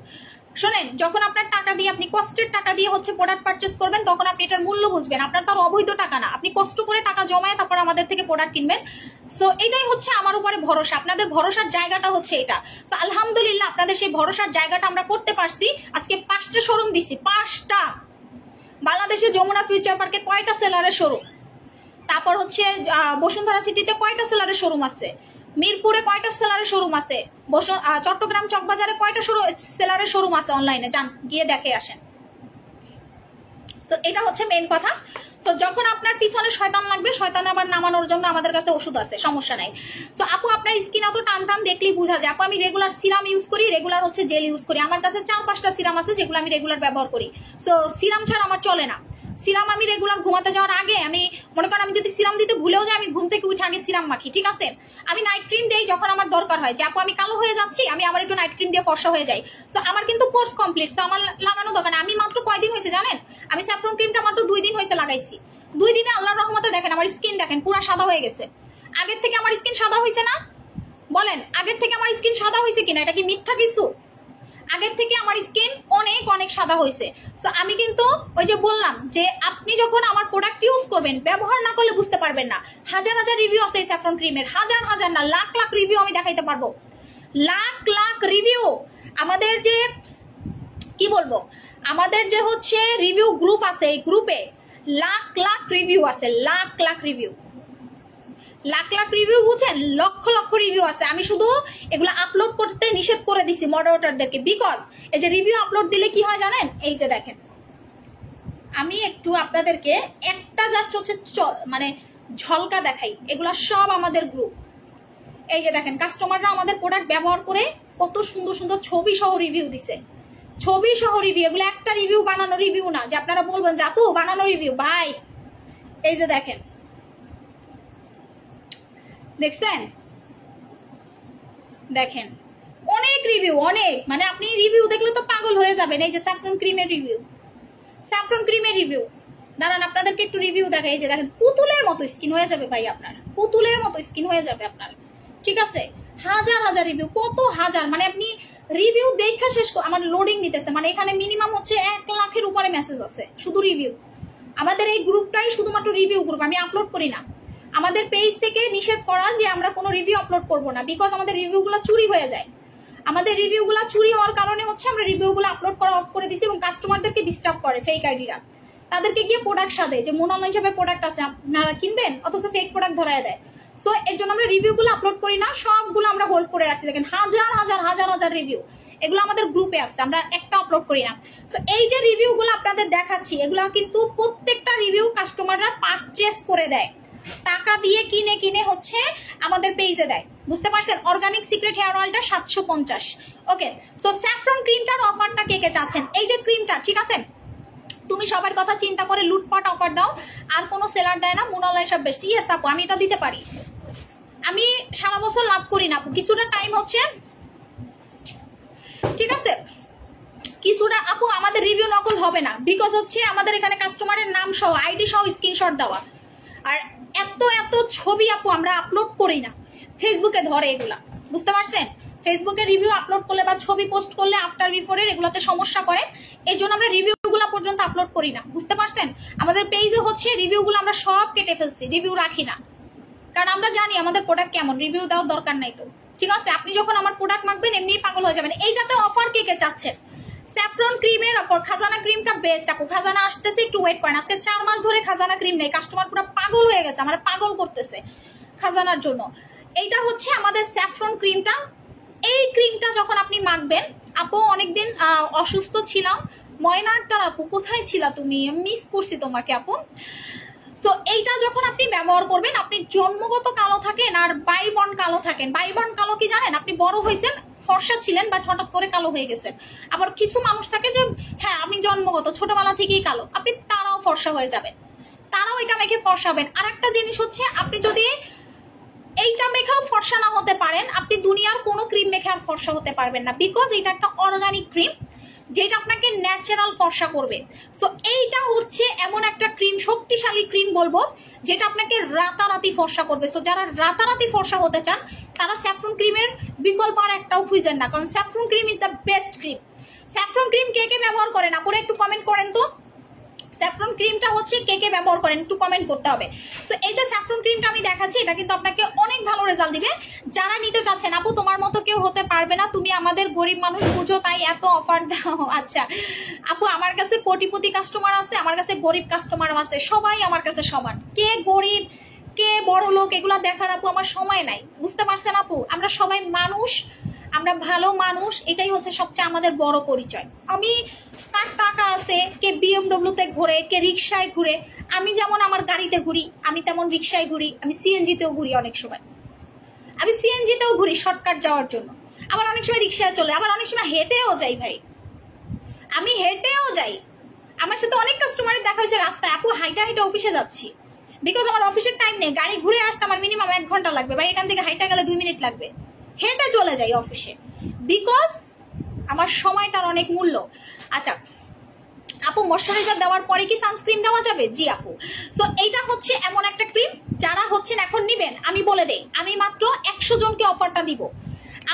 শোনেন, যখন আপনার টাকা দিয়ে, আপনি কষ্টের টাকা দিয়ে হচ্ছে প্রোডাক্ট পারচেস করবেন, তখন আপনি এটার মূল্য বুঝবেন। আপনার তার অবৈধ টাকা না, আপনি কষ্ট করে টাকা জমায় তারপর আমাদের থেকে প্রোডাক্ট কিনবেন। সো এটাই হচ্ছে আমার উপরে ভরসা, আপনাদের ভরসার জায়গাটা হচ্ছে এটা। সো আলহামদুলিল্লাহ আপনাদের সেই ভরসার জায়গাটা আমরা করতে পারছি। আজকে 5টা শোরুম দিছি, 5টা। বাংলাদেশে যমুনা ফিউচার পার্কে কয়টা সেলারের শোরুম, তারপর হচ্ছে বসুন্ধরা সিটিতে কয়টা সেলারের শোরুম আছে, মিরপুরে কয়টা সেলারের শোরুম আছে, চট্টগ্রাম চকবাজারে কয়টা সেলারের শোরুম আছে, অনলাইনে যান, গিয়ে দেখে আসেন। সো এটা হচ্ছে মেইন কথা। তো যখন আপনার পিছনে শয়তান লাগবে, শয়তান আবার নামানোর জন্য আমাদের কাছে ওষুধ আছে, সমস্যা নাই। তো আপু আপনার স্কিন এত টান টান দেখলেই বোঝা যায়। আপু আমি রেগুলার সিরাম ইউজ করি, রেগুলার হচ্ছে জেল ইউজ করি, আমার কাছে 4-5টা সিরাম আছে যেগুলো আমি রেগুলার ব্যবহার করি। সো সিরাম ছাড়া আমার চলে না। সিরাম আমি রেগুলার ঘুমাতে যাওয়ার আগে আমি মনে করেন আমি যদি সিরাম দিতে ভুলেও যাই, আমি ঘুম থেকে উঠে আগে সিরাম মাখি, ঠিক আছে। আমি নাইট ক্রিম দেই যখন আমার দরকার হয়, যে আপু আমি কালো হয়ে যাচ্ছি, আমি আবার একটু নাইট ক্রিম দিয়ে ফর্সা হয়ে যাই। সো আমার কিন্তু কোর্স কমপ্লিট, তো আমার লাগানো দরকার। আমি মাত্র কয়দিন হয়েছে জানেন, আমি স্যাফরন ক্রিমটা মাত্র 2 দিন হয়েছে লাগাইছি। 2 দিনে আল্লাহর রহমতে দেখেন আমার স্কিন দেখেন পুরো সাদা হয়ে গেছে। আগের থেকে আমার স্কিন সাদা হয়েছে না? বলেন আগের থেকে আমার স্কিন সাদা হয়েছে কিনা? এটা কি মিথ্যা কিছু? আগের থেকে আমার স্কিন অনেক অনেক সাদা হয়েছে। তো আমি কিন্তু ওই যে বললাম যে আপনি যখন আমার প্রোডাক্ট ইউজ করবেন, ব্যবহার না করলে বুঝতে পারবেন না। হাজার হাজার রিভিউ আছে এই স্যাফরন ক্রিমের, হাজার হাজার না লাখ লাখ রিভিউ আমি দেখাইতে পারবো, লাখ লাখ রিভিউ। আমাদের যে কি বলবো, আমাদের যে হচ্ছে রিভিউ গ্রুপ আছে, এই গ্রুপে লাখ লাখ রিভিউ আছে, লাখ লাখ রিভিউ, লাখ লাখ রিভিউ, বুঝছেন, লক্ষ লক্ষ রিভিউ আছে। আমি শুধু এগুলো আপলোড করতে নিষেধ করে দিছি মডারেটরদেরকে, বিকজ এই যে রিভিউ আপলোড দিলে কি হয় জানেন, এই যে দেখেন আমি একটু আপনাদেরকে একটা জাস্ট হচ্ছে মানে ঝলকা দেখাই, এগুলা সব আমাদের গ্রুপ। এই যে দেখেন কাস্টমাররা আমাদের প্রোডাক্ট ব্যবহার করে কত সুন্দর সুন্দর ছবি সহ রিভিউ দিছে, ছবি সহ রিভিউ। এগুলো একটা রিভিউ বানানো রিভিউ না যে আপনারা বলবেন যে আপু বানানো রিভিউ, ভাই এই যে দেখেন, দেখছেন, দেখেন অনেক রিভিউ, অনেক, মানে আপনি রিভিউ দেখলে তো পাগল হয়ে যাবেন। এই যে স্যাফরন ক্রিমের রিভিউ, স্যাফরন ক্রিমের রিভিউ, দাঁড়ান আপনাদেরকে একটু রিভিউ দেখাই। এই যে দেখেন পুতুলের মতো স্কিন হয়ে যাবে ভাই আপনার, পুতুলের মতো স্কিন হয়ে যাবে আপনার, ঠিক আছে। হাজার হাজার রিভিউ, কত হাজার, মানে আপনি রিভিউ দেখা শেষ আমার লোডিং নিতেছে, মানে এখানে মিনিমাম হচ্ছে 1 লাখের উপরে মেসেজ আছে শুধু রিভিউ। আমাদের এই গ্রুপটাই শুধুমাত্র রিভিউ গ্রুপ, আমি আপলোড করি না। আমাদের পেজ থেকে নিষেধ করা যে আমরা কোনো রিভিউ আপলোড করব না, বিকজ আমাদের রিভিউগুলো চুরি হয়ে যায়। আমাদের রিভিউগুলো চুরি হওয়ার কারণে হচ্ছে আমরা রিভিউগুলো আপলোড করা অফ করে দিছি, এবং কাস্টমারদেরকে ডিস্টার্ব করে ফেক আইডিরা। তাদেরকে গিয়ে প্রোডাক্ট সাথে যে মন অনলাইন হিসেবে প্রোডাক্ট আছে আপনারা কিনবেন, অথচ ফেক প্রোডাক্ট ধরায় দেয়। সো এর জন্য আমরা রিভিউগুলো আপলোড করি না, সবগুলো আমরা হোল্ড করে রাখছি। দেখেন হাজার হাজার হাজার হাজার রিভিউ, এগুলো আমাদের গ্রুপে আসছে, আমরা একটা আপলোড করি না। তো এই যে রিভিউগুলো আপনাদের দেখাচ্ছি, এগুলো কিন্তু প্রত্যেকটা রিভিউ কাস্টমাররা পারচেস করে দেয়, টাকা দিয়ে কিনে কিনে হচ্ছে আমাদের পেজে দেয়, বুঝতে পারছেন। অর্গানিক সিক্রেট হেয়ার অয়েলটা 750। ওকে, তো স্যাফরন ক্রিমটার অফারটা কে কে চাচ্ছেন? এই যে ক্রিমটা, ঠিক আছে, তুমি সবার কথা চিন্তা করে লুটপাট অফার দাও, আর কোনো সেলার দেয় না, মুনালাই সব বেস্ট। ইয়েস আপু আমি এটা দিতে পারি, আমি সারা বছর লাভ করি না আপু, কিছুটা টাইম হচ্ছে, ঠিক আছে, কিছুটা আপু আমাদের রিভিউ নকল হবে না, বিকজ হচ্ছে আমাদের এখানে কাস্টমারের নাম সহ আইডি সহ স্ক্রিনশট দেওয়া। আর এত এত ছবি আপু আমরা আপলোড করি না, ফেসবুকে ধরে এগুলা, বুঝতে পারছেন। ফেসবুকে রিভিউ আপলোড করলে বা ছবি পোস্ট করলে আফটার বিফোরের এগুলাতে সমস্যা করে, এর জন্য আমরা রিভিউগুলো পর্যন্ত আপলোড করি না, বুঝতে পারছেন। আমাদের পেজে হচ্ছে রিভিউগুলো আমরা সব কেটে ফেলছি, রিভিউ রাখি না, কারণ আমরা জানি আমাদের প্রোডাক্ট কেমন, রিভিউ দেওয়ার দরকার নাই তো, ঠিক আছে। আপনি যখন আমার প্রোডাক্ট মাখবেন এমনি পাগল হয়ে যাবেন। এইটাতে অফার কে কে চাচ্ছেন? স্যাফরন ক্রিমের অফার, খাজানা ক্রিমটা বেস্ট আপু, খাজানা আসতেছে, একটু ওয়েট করেন। আজকে 4 মাস ধরে খাজানা ক্রিম নেই, কাস্টমার পুরো পাগল হয়ে গেছে, আমার পাগল করতেছে খাজানার জন্য। এইটা হচ্ছে আমাদের স্যাফরন ক্রিমটা। এই ক্রিমটা যখন আপনি মাখবেন, আপু অনেকদিন অসুস্থ ছিলাম, ময়না আক্তার আপু কোথায় ছিলা তুমি, মিস করছি তোমাকে আপু। সো এইটা যখন আপনি ব্যবহার করবেন, আপনি জন্মগত কালো থাকেন আর বাইবর্ন কালো থাকেন। বাইবর্ন কালো কি জানেন, আপনি বড় হয়েছেন ফর্সা ছিলেন বাট হঠাৎ করে কালো হয়ে গেছেন। আবার কিছু মানুষ থাকে যে হ্যাঁ আমি জন্মগত ছোটবেলা থেকেই কালো, আপনি তারাও ফর্সা হয়ে যাবেন, তারাও এটা মেখে ফর্সা হবেন। আর একটা জিনিস হচ্ছে, আপনি যদি এইটা মেখেও ফর্সা না হতে পারেন, আপনি দুনিয়ার কোনো ক্রিম মেখে আর ফর্সা হতে পারবেন না, বিকজ এটা একটা অর্গানিক ক্রিম যেটা আপনাকে ন্যাচারাল ফর্সা করবে। সো এইটা হচ্ছে এমন একটা ক্রিম, শক্তিশালী ক্রিম বলবো, যেটা আপনাকে রাতারাতি ফর্সা করবে। সো যারা রাতারাতি ফর্সা হতে চান তারা স্যাফরন ক্রিমের বিকল্প আর একটাও খুঁজেন না, কারণ saffron cream is the best cream. Saffron cream কে কে ব্যবহার করেন আপনারা একটু কমেন্ট করেন তো। স্যাফরন ক্রিমটা হচ্ছে কে কে ব্যবহার করেন একটু কমেন্ট করতে হবে। সো এই যে স্যাফরন ক্রিমটা আমি দেখাচ্ছি, এটা কিন্তু আপনাকে অনেক ভালো রেজাল্ট দিবে। যারা নিতে চাচ্ছেন, আপু তোমার মতো কেউ হতে পারবে না, তুমি আমাদের গরিব মানুষ বুঝো তাই এত অফার দাও। আচ্ছা আপু, আমার কাছে কোটিপতি কাস্টমার আছে, আমার কাছে গরিব কাস্টমার আছে, সবাই আমার কাছে সমান। কে গরিব কে বড় লোক এগুলা দেখার আপু আমার সময় নাই, বুঝতে পারছেন আপু। আমরা সবাই মানুষ, আমরা ভালো মানুষ, এটাই হচ্ছে সবচেয়ে আমাদের বড় পরিচয়। আমি কার টাকা আছে, কে BMW তে ঘুরে, কে রিক্সায় ঘুরে, আমি যেমন আমার গাড়িতে ঘুরি আমি তেমন রিক্সায় ঘুরি, আমি CNG-তেও ঘুরি, অনেক সময় আমি CNG-তেও ঘুরি শর্টকাট যাওয়ার জন্য, আবার অনেক সময় রিক্সায় চলে, আবার অনেক সময় হেঁটেও যাই ভাই, আমি হেঁটেও যাই। আমার সাথে অনেক কাস্টমারের দেখা হয়েছে রাস্তায়, আপু হাইটা হাইটা অফিসে যাচ্ছি, বিকজ আমার অফিসের টাইম নেই, গাড়ি ঘুরে আসতে আমার মিনিমাম 1 ঘন্টা লাগবে, বা এখান থেকে হাইটা গেলে 2 মিনিট লাগবে, হেঁটে চলে যাই অফিসে, বিকজ আমার সময়টার অনেক মূল্য। আচ্ছা আপু ময়শ্চারাইজার দেওয়ার পরে কি সানস্ক্রিন দেওয়া যাবে? জি আপু। সো এইটা হচ্ছে এমন একটা ক্রিম যারা হচ্ছেন এখন নিবেন, আমি বলে দেই আমি মাত্র 100 জনকে অফারটা দিব।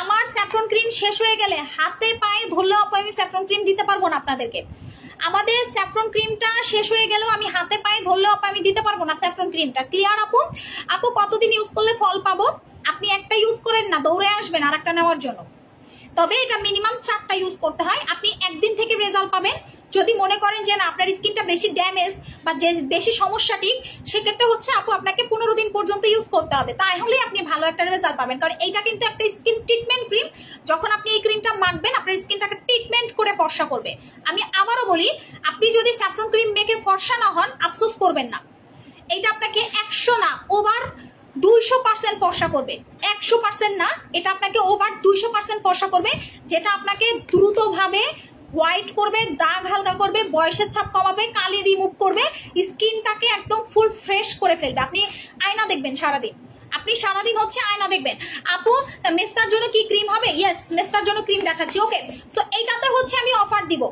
আমার স্যাফরন ক্রিম শেষ হয়ে গেলে হাতে পায়ে ধরলেও আপু আমি স্যাফরন ক্রিম দিতে পারবো না আপনাদেরকে। আমাদের স্যাফরন ক্রিমটা শেষ হয়ে গেলেও আমি হাতে পায়ে ধরলেও আপু আমি দিতে পারবো না স্যাফরন ক্রিমটা। ক্লিয়ার আপু? আপু কতদিন ইউজ করলে ফল পাবো? আপনি একটা ইউজ করেন না, দৌড়ে আসবেন আর একটা নেওয়ার জন্য, তবে এটা মিনিমাম 4টা ইউজ করতে হয়। আপনি একদিন থেকে রেজাল্ট পাবেন। যদি মনে করেন যে না আপনার স্কিনটা বেশি ড্যামেজ বা যে বেশি সমস্যাটি, সেক্ষেত্রে হচ্ছে আপু আপনাকে 15 দিন পর্যন্ত ইউজ করতে হবে, তাহলেই আপনি ভালো একটা রেজাল্ট পাবেন। কারণ এইটা কিন্তু একটা স্কিন ট্রিটমেন্ট ক্রিম, যখন আপনি এই ক্রিমটা মাখবেন আপনার স্কিনটাকে ট্রিটমেন্ট করে ফর্সা করবে। আমি আবারও বলি, আপনি যদি স্যাফরন ক্রিম মেখে ফর্সা না হন আফসোস করবেন না, এইটা আপনাকে 100 না ওভার 200% ফর্সা করবে। 100% না, এটা আপনাকে ওভার 200% ফর্সা করবে, যেটা আপনাকে দ্রুতভাবে হোয়াইট করবে, দাগ হালকা করবে, বয়সের ছাপ কমাবে, কালি রিমুভ করবে, স্কিনটাকে একদম ফুল ফ্রেশ করে ফেলবে। আপনি আয়না দেখবেন সারাদিন, আপনি সারাদিন হচ্ছে আয়না দেখবেন। আপু মেস্তার জন্য কি ক্রিম হবে? ইয়েস, মেস্তার জন্য ক্রিম দেখাচ্ছি। ওকে, সো এইটাতে হচ্ছে আমি অফার দিব,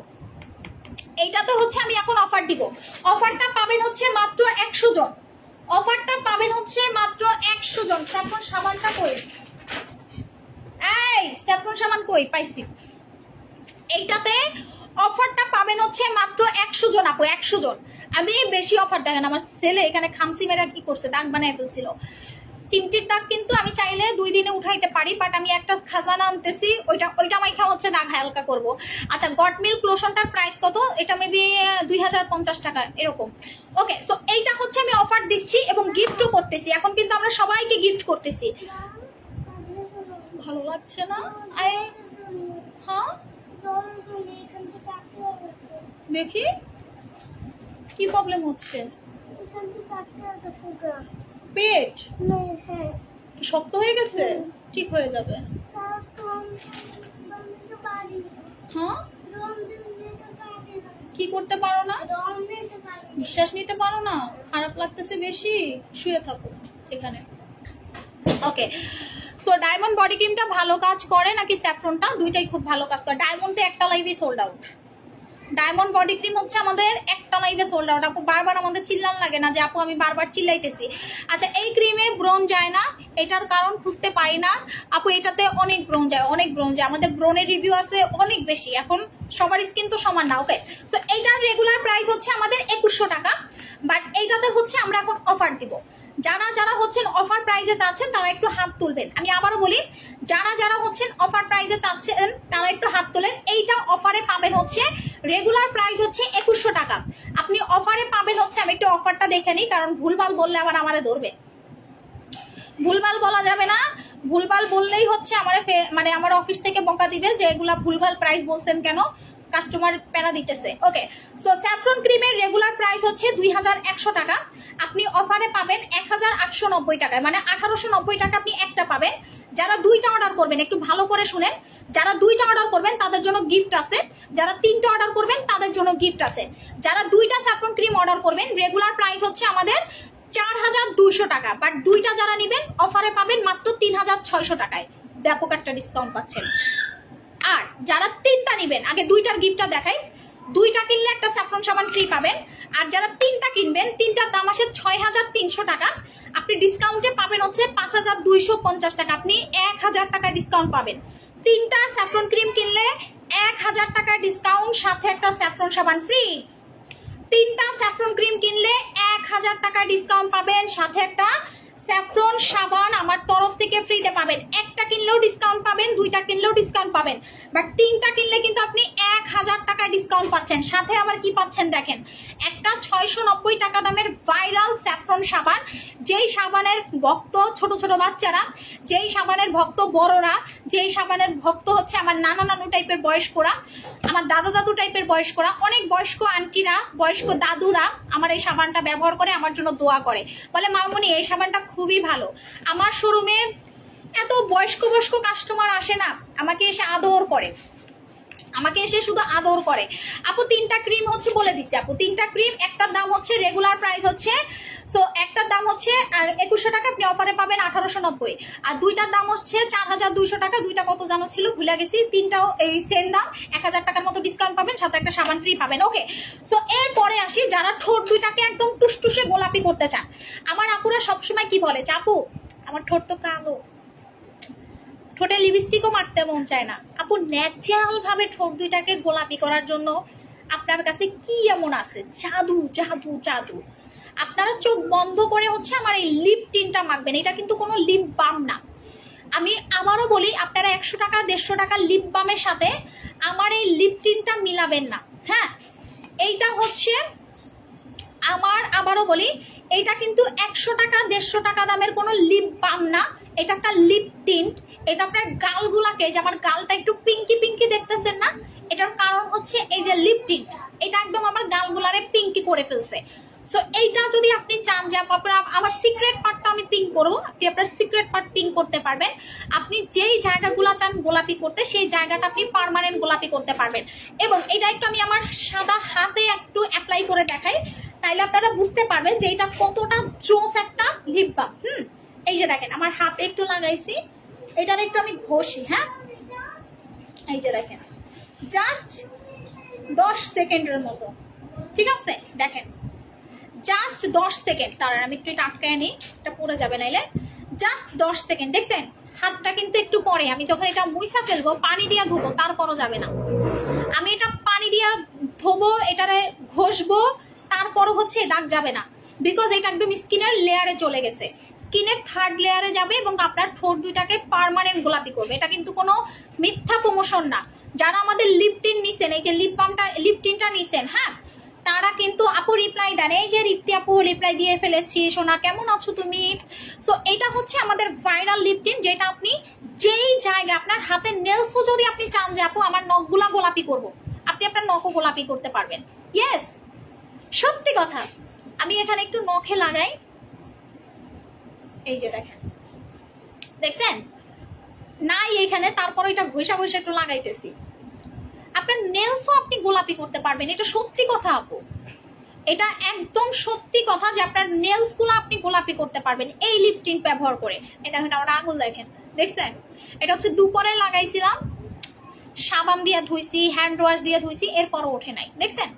এইটাতে হচ্ছে আমি এখন অফার দিব। অফারটা পাবেন হচ্ছে মাত্র 100 জন, অফারটা পাবেন হচ্ছে মাত্র 100 জন। স্যাফরন সাবানটা কই? এই স্যাফরন সাবান কই? পাইছি। এইটাতে অফারটা পাবেন হচ্ছে মাত্র 100 জন আপু, 100 জন। আমি বেশি অফার দেখেন, আমার ছেলে এখানে খামসি মেরা কি করছে, দাগ বানায় ফেলছিল। চিমটির দাগ কিন্তু আমি চাইলে 2 দিনে উঠাইতে পারি, বাট আমি একটা খাজানা আনতেছি, ওইটা মাইখা হচ্ছে দাগ হালকা করব। আচ্ছা গট মিল্ক লোশনটার প্রাইস কত? এটা মেবি 2050 টাকা এরকম। ওকে, সো এইটা হচ্ছে আমি অফার দিচ্ছি এবং গিফটও করতেছি। এখন কিন্তু আমরা সবাইকে গিফট করতেছি। ভালো লাগছে না? হ্যাঁ দেখি কি প্রবলেম হচ্ছে। পেট শক্ত হয়ে গেছে? ঠিক হয়ে যাবে। হ্যাঁ কি করতে পারো না? নিঃশ্বাস নিতে পারো না? খারাপ লাগতেছে বেশি? শুয়ে থাকো এখানে। ওকে, সো ডায়মন্ড বডি ক্রিমটা ভালো কাজ করে নাকি স্যাফরনটা? দুইটাই খুব ভালো কাজ করে। ডায়মন্ডে একটা লাইভে sold out. Diamond body cream হচ্ছে আমাদের একটা লাইভে সোল্ড আউট। আপু বারবার আমাদের চিল্লান লাগে না যে আপু আমি বারবার চিল্লাইতেছি। আচ্ছা এই ক্রিমে ব্রণ যায় না, এটার কারণ খুঁজতে পাই না আপু। এটাতে অনেক ব্রণ যায়, অনেক ব্রণ যায়, আমাদের ব্রণের রিভিউ আছে অনেক বেশি। এখন সবার স্কিন তো সমান না। ওকে, সো এইটার রেগুলার প্রাইস হচ্ছে আমাদের 2100 টাকা, বাট এইটাতে হচ্ছে আমরা এখন অফার দিব। যারা যারা হচ্ছেন অফার প্রাইজে চাচ্ছেন তারা একটু হাত তুলবেন। আমি আবারও বলি, যারা যারা হচ্ছেন অফার প্রাইজে চাচ্ছেন তারা একটু হাত তোলেন। এইটা অফারে পাবেন হচ্ছে, রেগুলার প্রাইস হচ্ছে 2100 টাকা, আপনি অফারে পাবেন হচ্ছে, আমি একটু অফারটা দেখে নিই, কারণ ভুলভাল বললে আবার আমারে ধরবে। ভুলভাল বলা যাবে না, ভুলভাল বললেই হচ্ছে আমার অফিস থেকে বকা দিবে যে এগুলা ভুলভাল প্রাইস বলছেন কেন, কাস্টমার প্যারা দিতেছে। ওকে, সো স্যাফরন ক্রিমের রেগুলার প্রাইস হচ্ছে 2100 টাকা, আপনি অফারে পাবেন 1890 টাকায়, মানে 1890 টাকা আপনি একটা পাবেন। যারা 2টা অর্ডার করবেন একটু ভালো করে শুনেন, যারা 2টা অর্ডার করবেন তাদের জন্য গিফট আছে, যারা 3টা অর্ডার করবেন তাদের জন্য গিফট আছে। যারা 2টা স্যাফরন ক্রিম অর্ডার করবেন রেগুলার প্রাইস হচ্ছে আমাদের 4200 টাকা, বাট 2টা যারা নেবেন অফারে পাবেন মাত্র 3600 টাকায়, ব্যাপক একটা ডিসকাউন্ট পাচ্ছেন। আর যারা 3টা নেবেন, আগে 2টার গিফটটা দেখাই, 2টা কিনলে একটা স্যাফরন সাবান ফ্রি পাবেন। আর যারা 3টা কিনবেন, 3টার দাম আসে 6300 টাকা, আপনি ডিসকাউন্টে পাবেন হচ্ছে 5250 টাকা, আপনি 1000 টাকা ডিসকাউন্ট পাবেন। 3টা স্যাফরন ক্রিম কিনলে 1000 টাকা ডিসকাউন্ট, সাথে একটা স্যাফরন সাবান ফ্রি। 3টা স্যাফরন ক্রিম কিনলে 1000 টাকা ডিসকাউন্ট পাবেন, সাথে একটা স্যাফরন সাবান আমার তরফ থেকে ফ্রিতে পাবেন। একটা কিনলেও ডিসকাউন্ট পাবেন, 2টা কিনলেও ডিসকাউন্ট পাবেন, বাট 3টা কিনলে কিন্তু আপনি 1000 টাকা ডিসকাউন্ট পাচ্ছেন। সাথে আবার কি পাচ্ছেন দেখেন, একটা 690 টাকা দামের ভাইরাল স্যাফরন সাবান, যেই সাবানের ভক্ত ছোট ছোট বাচ্চারা, যেই সাবানের ভক্ত বড়রা, যেই সাবানের ভক্ত হচ্ছে আমার নানা নানু টাইপের বয়স্করা, আমার দাদা দাদু টাইপের বয়স্করা, অনেক বয়স্ক আন্টিরা, বয়স্ক দাদুরা আমার এই সাবানটা ব্যবহার করে, আমার জন্য দোয়া করে, বলে মামনি এই সাবানটা খুবই ভালো। আমার শোরুমে এত বয়স্ক বয়স্ক কাস্টমার আসে না, আমাকে এসে আদর করে, আমাকে এসে শুধু আদর করে। আপু 3টা ক্রিম হচ্ছে বলে দিছি আপু, 3টা ক্রিম, একটার দাম হচ্ছে রেগুলার প্রাইস হচ্ছে, সো একটার দাম হচ্ছে 2100 টাকা, আপনি অফারে পাবেন 1890, আর দুইটার দাম হচ্ছে 4200 টাকা। দুইটা কত জানো ছিল ভুলে গেছি, তিনটাও এই সেম দাম, 1000 টাকার মতো ডিসকাউন্ট পাবেন, সাথে একটা সাবান ফ্রি পাবেন। ওকে, সো এরপরে আসি যারা ঠোঁট দুইটাকে একদম টুসটুসে গোলাপি করতে চান। আমার আপুরা সবসময় কি বলে, আপু আমার ঠোঁট তো কালো, ঠোঁটে লিপস্টিকও মারতে মন চায় না। আপু ন্যাচারাল ভাবে ঠোঁট দুইটাকে গোলাপি করার জন্য আপনার কাছে কি এমন আছে, জাদু জাদু জাদু। আপনারা চোখ বন্ধ করে হচ্ছে আমার এই লিপ টিনটা মাখবেন, এটা কিন্তু কোনো লিপ বাম না। আমি আবারও বলি, আপনারা 100 টাকা 150 টাকা লিপ বামের সাথে আমার এই লিপ টিনটা মিলাবেন না। হ্যাঁ, এইটা হচ্ছে আমার, আবারও বলি, এইটা কিন্তু 100 টাকা 150 টাকা দামের কোনো লিপ বাম না, এটা একটা লিপ টিন্ট। এটা আপনার গালগুলাকে, যে আমার গালটা একটু পিঙ্কি পিঙ্কি দেখতেছেন না, এটার কারণ হচ্ছে এই যে লিপ টিন্ট, এটা একদম আমার গালগুলারে পিঙ্কি করে ফেলছে। সো এইটা যদি আপনি চান যে আপনার আমার সিক্রেট পার্টটা আমি পিঙ্ক করবো, আপনি আপনার সিক্রেট পার্ট পিঙ্ক করতে পারবেন। আপনি যেই জায়গাগুলো চান গোলাপি করতে, সেই জায়গাটা আপনি পার্মানেন্ট গোলাপি করতে পারবেন। এবং এটা একটু আমি আমার সাদা হাতে একটু অ্যাপ্লাই করে দেখাই, তাইলে আপনারা বুঝতে পারবেন যে এটা কতটা জোস একটা লিপ বাম। এই যে দেখেন আমার হাতে একটু লাগাইছি, এটার একটু আমি ঘষি। হ্যাঁ, এই যে দেখেন জাস্ট 10 সেকেন্ডের মতো, ঠিক আছে? দেখেন জাস্ট 10 সেকেন্ড, তার আমি একটু এটা আটকায় নিই, এটা পড়ে যাবে নাইলে। জাস্ট 10 সেকেন্ড, দেখছেন হাতটা কিন্তু একটু পরে, আমি যখন এটা মুইসা ফেলবো পানি দিয়ে ধোবো তারপরও যাবে না। আমি এটা পানি দিয়ে ধোবো, এটারে ঘষবো, তারপরও হচ্ছে দাগ যাবে না, বিকজ এটা একদম স্কিনের লেয়ারে চলে গেছে, স্কিনের 3rd লেয়ারে যাবে এবং আপনার ঠোঁট দুইটাকে পার্মানেন্ট গোলাপি করবে। এটা কিন্তু কোনো মিথ্যা প্রমোশন না। যারা আমাদের লিপ টিন নিছেন, এই যে লিপ বামটা লিপ টিনটা নিছেন, হ্যাঁ, তারা কিন্তু আপু রিপ্লাই দেন, এই যে রিপ্তি আপু রিপ্লাই দিয়ে ফেলেছি, সোনা কেমন আছো তুমি। সো এটা হচ্ছে আমাদের ভাইরাল লিপ টিন, যেটা আপনি যেই জায়গা আপনার হাতের নেলসও যদি আপনি চান যে আপু আমার নখগুলা গোলাপি করব, আপনি আপনার নখও গোলাপি করতে পারবেন। ইয়েস, সত্যি কথা। আমি এখানে একটু নখে লাগাই, এই যে দেখেন, দেখছেন নাই এখানে, তারপর এটা ঘষা ঘষা একটু লাগাইতেছি, আপনার নেলসও আপনি গোলাপি করতে পারবেন। এটা সত্যি কথা আপু, এটা একদম সত্যি কথা যে আপনার নেলস গুলো আপনি গোলাপি করতে পারবেন এই লিপ টিন্ট ব্যবহার করে। এটা এখন আমার আঙুল দেখেন, দেখছেন, এটা হচ্ছে দুপুরে লাগাইছিলাম, সাবান দিয়ে ধুইছি, হ্যান্ড ওয়াশ দিয়ে ধুইছি, এরপরও ওঠে নাই, দেখছেন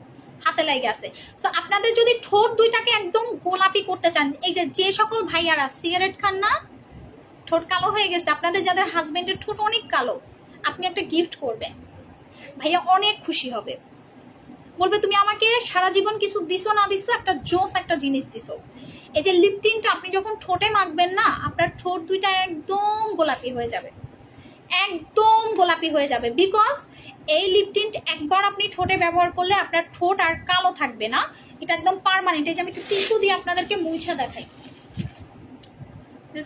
হাতে লাগে আছে। তো আপনাদের যদি ঠোঁট দুইটাকে একদম গোলাপি করতে চান, এই যে সকল ভাইয়ারা সিগারেট খান না, ঠোঁট কালো হয়ে গেছে, আপনাদের যাদের হাজবেন্ডের ঠোঁট অনেক কালো, আপনি একটা গিফট করবেন, ভাইয়া অনেক খুশি হবে, বলবে তুমি আমাকে সারা জীবন কিছু দিছো না দিছো, একটা জোস একটা জিনিস দিছো। এই যে লিপ টিনটা আপনি যখন ঠোঁটে মাখবেন না, আপনার ঠোঁট দুইটা একদম গোলাপি হয়ে যাবে, একদম গোলাপি হয়ে যাবে, বিকজ এই লিপ টিন্ট একবার আপনি ঠোঁটে ব্যবহার করলে আপনার ঠোঁট আর কালো থাকবে না, এটা একদম পার্মানেন্ট। এই যে আমি একটু টিস্যু দিয়ে আপনাদেরকে মুছে দেখাই,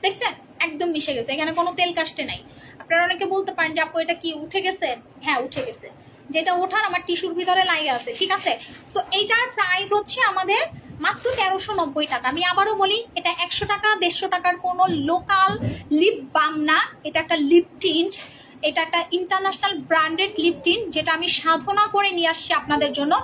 দেখছেন একদম মিশে গেছে, এখানে কোনো তেল কাস্টে নাই। আপনারা অনেকে বলতে পারেন যে আপু এটা কি উঠে গেছে, হ্যাঁ উঠে গেছে, যেটা ওঠার আমার টিস্যুর ভিতরে লাগে আছে, ঠিক আছে? তো এইটার প্রাইস হচ্ছে আমাদের মাত্র 1390 টাকা। আমি আবারও বলি, এটা 100 টাকা 150 টাকার কোনো লোকাল লিপ বাম না, এটা একটা লিপ টিন্ট, এটা একটা ইন্টারন্যাশনাল ব্র্যান্ডেড লিপ টিন্ট, যেটা আমি সাধনা করে নিয়ে আসছি আপনাদের জন্য।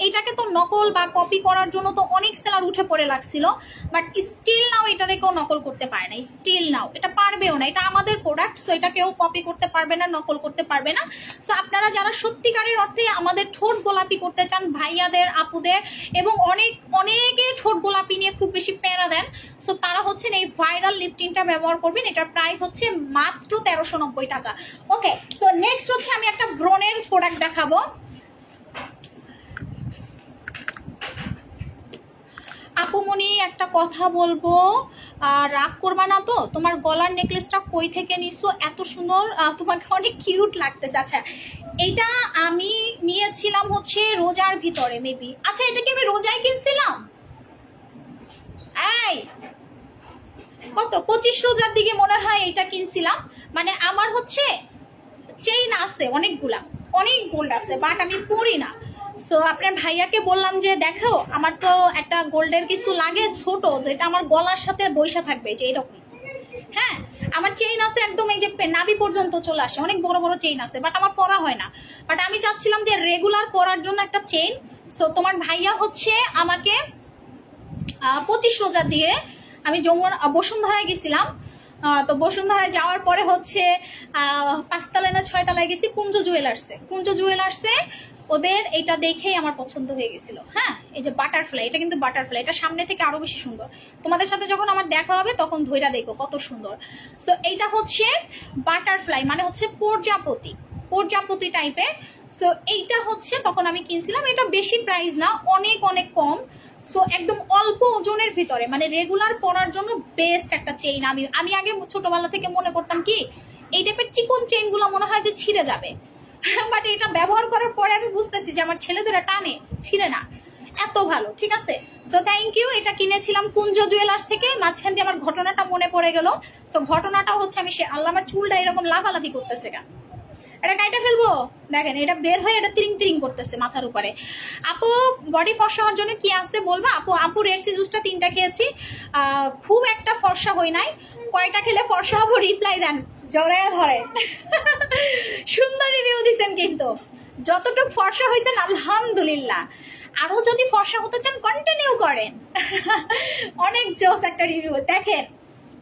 এইটাকে তো নকল বা কপি করার জন্য তো অনেক সেলার উঠে পড়ে লাগছিল, বাট স্টিল নাও এটারে কেউ নকল করতে পারে না, স্টিল নাও এটা পারবেও না, এটা আমাদের প্রোডাক্ট। সো এটা কেউ কপি করতে পারবে না, নকল করতে পারবে না। সো আপনারা যারা সত্যিকারের অর্থে আমাদের ঠোঁট গোলাপি করতে চান, ভাইয়াদের আপুদের, এবং অনেকে ঠোঁট গোলাপি নিয়ে খুব বেশি প্যারা দেন, সো তারা হচ্ছেন এই ভাইরাল লিপ টিনটা ব্যবহার করবেন। এটার প্রাইস হচ্ছে মাত্র 1390 টাকা। ওকে, সো নেক্সট হচ্ছে আমি একটা ব্রনের প্রোডাক্ট দেখাবো। আপুমনি একটা কথা বলবো, রাগ করবা না তো? তোমার গলার নেকলেসটা কই থেকে নিছো? এত সুন্দর, তোমাকে অনেক কিউট লাগতেছে। আচ্ছা, এটা আমি নিয়েছিলাম হচ্ছে রোজার ভিতরে মেবি। আচ্ছা, এটা কি আমি রোজায় কিনছিলাম? এই কত 25 রোজার দিকে মনে হয় এটা কিনছিলাম। মানে আমার হচ্ছে চেইন আছে অনেকগুলা, অনেক গোল্ড আছে, বাট আমি পরি না। সো আপনার ভাইয়াকে বললাম যে দেখো আমার তো একটা গোল্ডের কিছু লাগে ছোট, যেটা আমার গলার সাথে বৈশা থাকবে, যে এরকম হ্যাঁ আমার চেইন আছে একদম এই যে নাভি পর্যন্ত চলে আসে, অনেক বড় বড় চেইন আছে, বাট আমার পরা হয় না। বাট আমি চাচ্ছিলাম যে রেগুলার পরার জন্য একটা চেইন। সো তোমার ভাইয়া হচ্ছে আমাকে 25 রোজা দিয়ে আমি বসুন্ধরায় গেছিলাম। তো বসুন্ধরায় যাওয়ার পরে হচ্ছে 5 তলায় না 6 তলায় গেছি কুঞ্জ জুয়েলার্সে। ওদের এটা দেখেই আমার পছন্দ হয়ে গেছিল। হ্যাঁ এই যে বাটারফ্লাই, এটা কিন্তু বাটারফ্লাই, এটা সামনে থেকে আরো বেশি সুন্দর। তোমাদের সাথে যখন আমার দেখা হবে তখন ধইরা দেখো কত সুন্দর। তো এইটা হচ্ছে বাটারফ্লাই মানে হচ্ছে প্রজাপতি টাইপের। সো এইটা হচ্ছে তখন আমি কিনছিলাম, এটা বেশি প্রাইস না, অনেক অনেক কম। সো একদম অল্প ওজনের ভিতরে মানে রেগুলার পরার জন্য বেস্ট একটা চেইন। আমি আগে ছোটবেলা থেকে মনে করতাম কি এই টাইপের চিকন চেইন গুলো মনে হয় যে ছিঁড়ে যাবে, বাট এটা ব্যবহার করার পরে আমি বুঝতেছি যে আমার ছেলেদের টানে ছিঁড়ে না, এত ভালো। ঠিক আছে, সো থ্যাংক ইউ। এটা কিনেছিলাম কুঞ্জ জুয়েলার্স থেকে। মাঝখান দিয়ে আমার ঘটনাটা মনে পড়ে গেল। সো ঘটনাটা হচ্ছে আমি আল্লাহ আমার চুলটা এরকম লাফালাফি করতেছে কেন, এটা কাইটা ফেলবো, দেখেন এটা বের হয়ে এটা তিরিং তিরিং করতেছে মাথার উপরে। আপু বডি ফর্সা হওয়ার জন্য কি আসছে বলবা? আপু রেডসি জুসটা 3টা খেয়েছি, খুব একটা ফর্সা হই নাই। কয়টা খেলে ফর্সা হবো রিপ্লাই দেন, জড়াইয়া ধরে। সুন্দর রিভিউ দিচ্ছেন কিন্তু, যতটুকু ফর্সা হয়েছেন আলহামদুলিল্লাহ। আরো যদি ফর্সা হতে চান কন্টিনিউ করেন। অনেক জোস একটা রিভিউ, দেখেন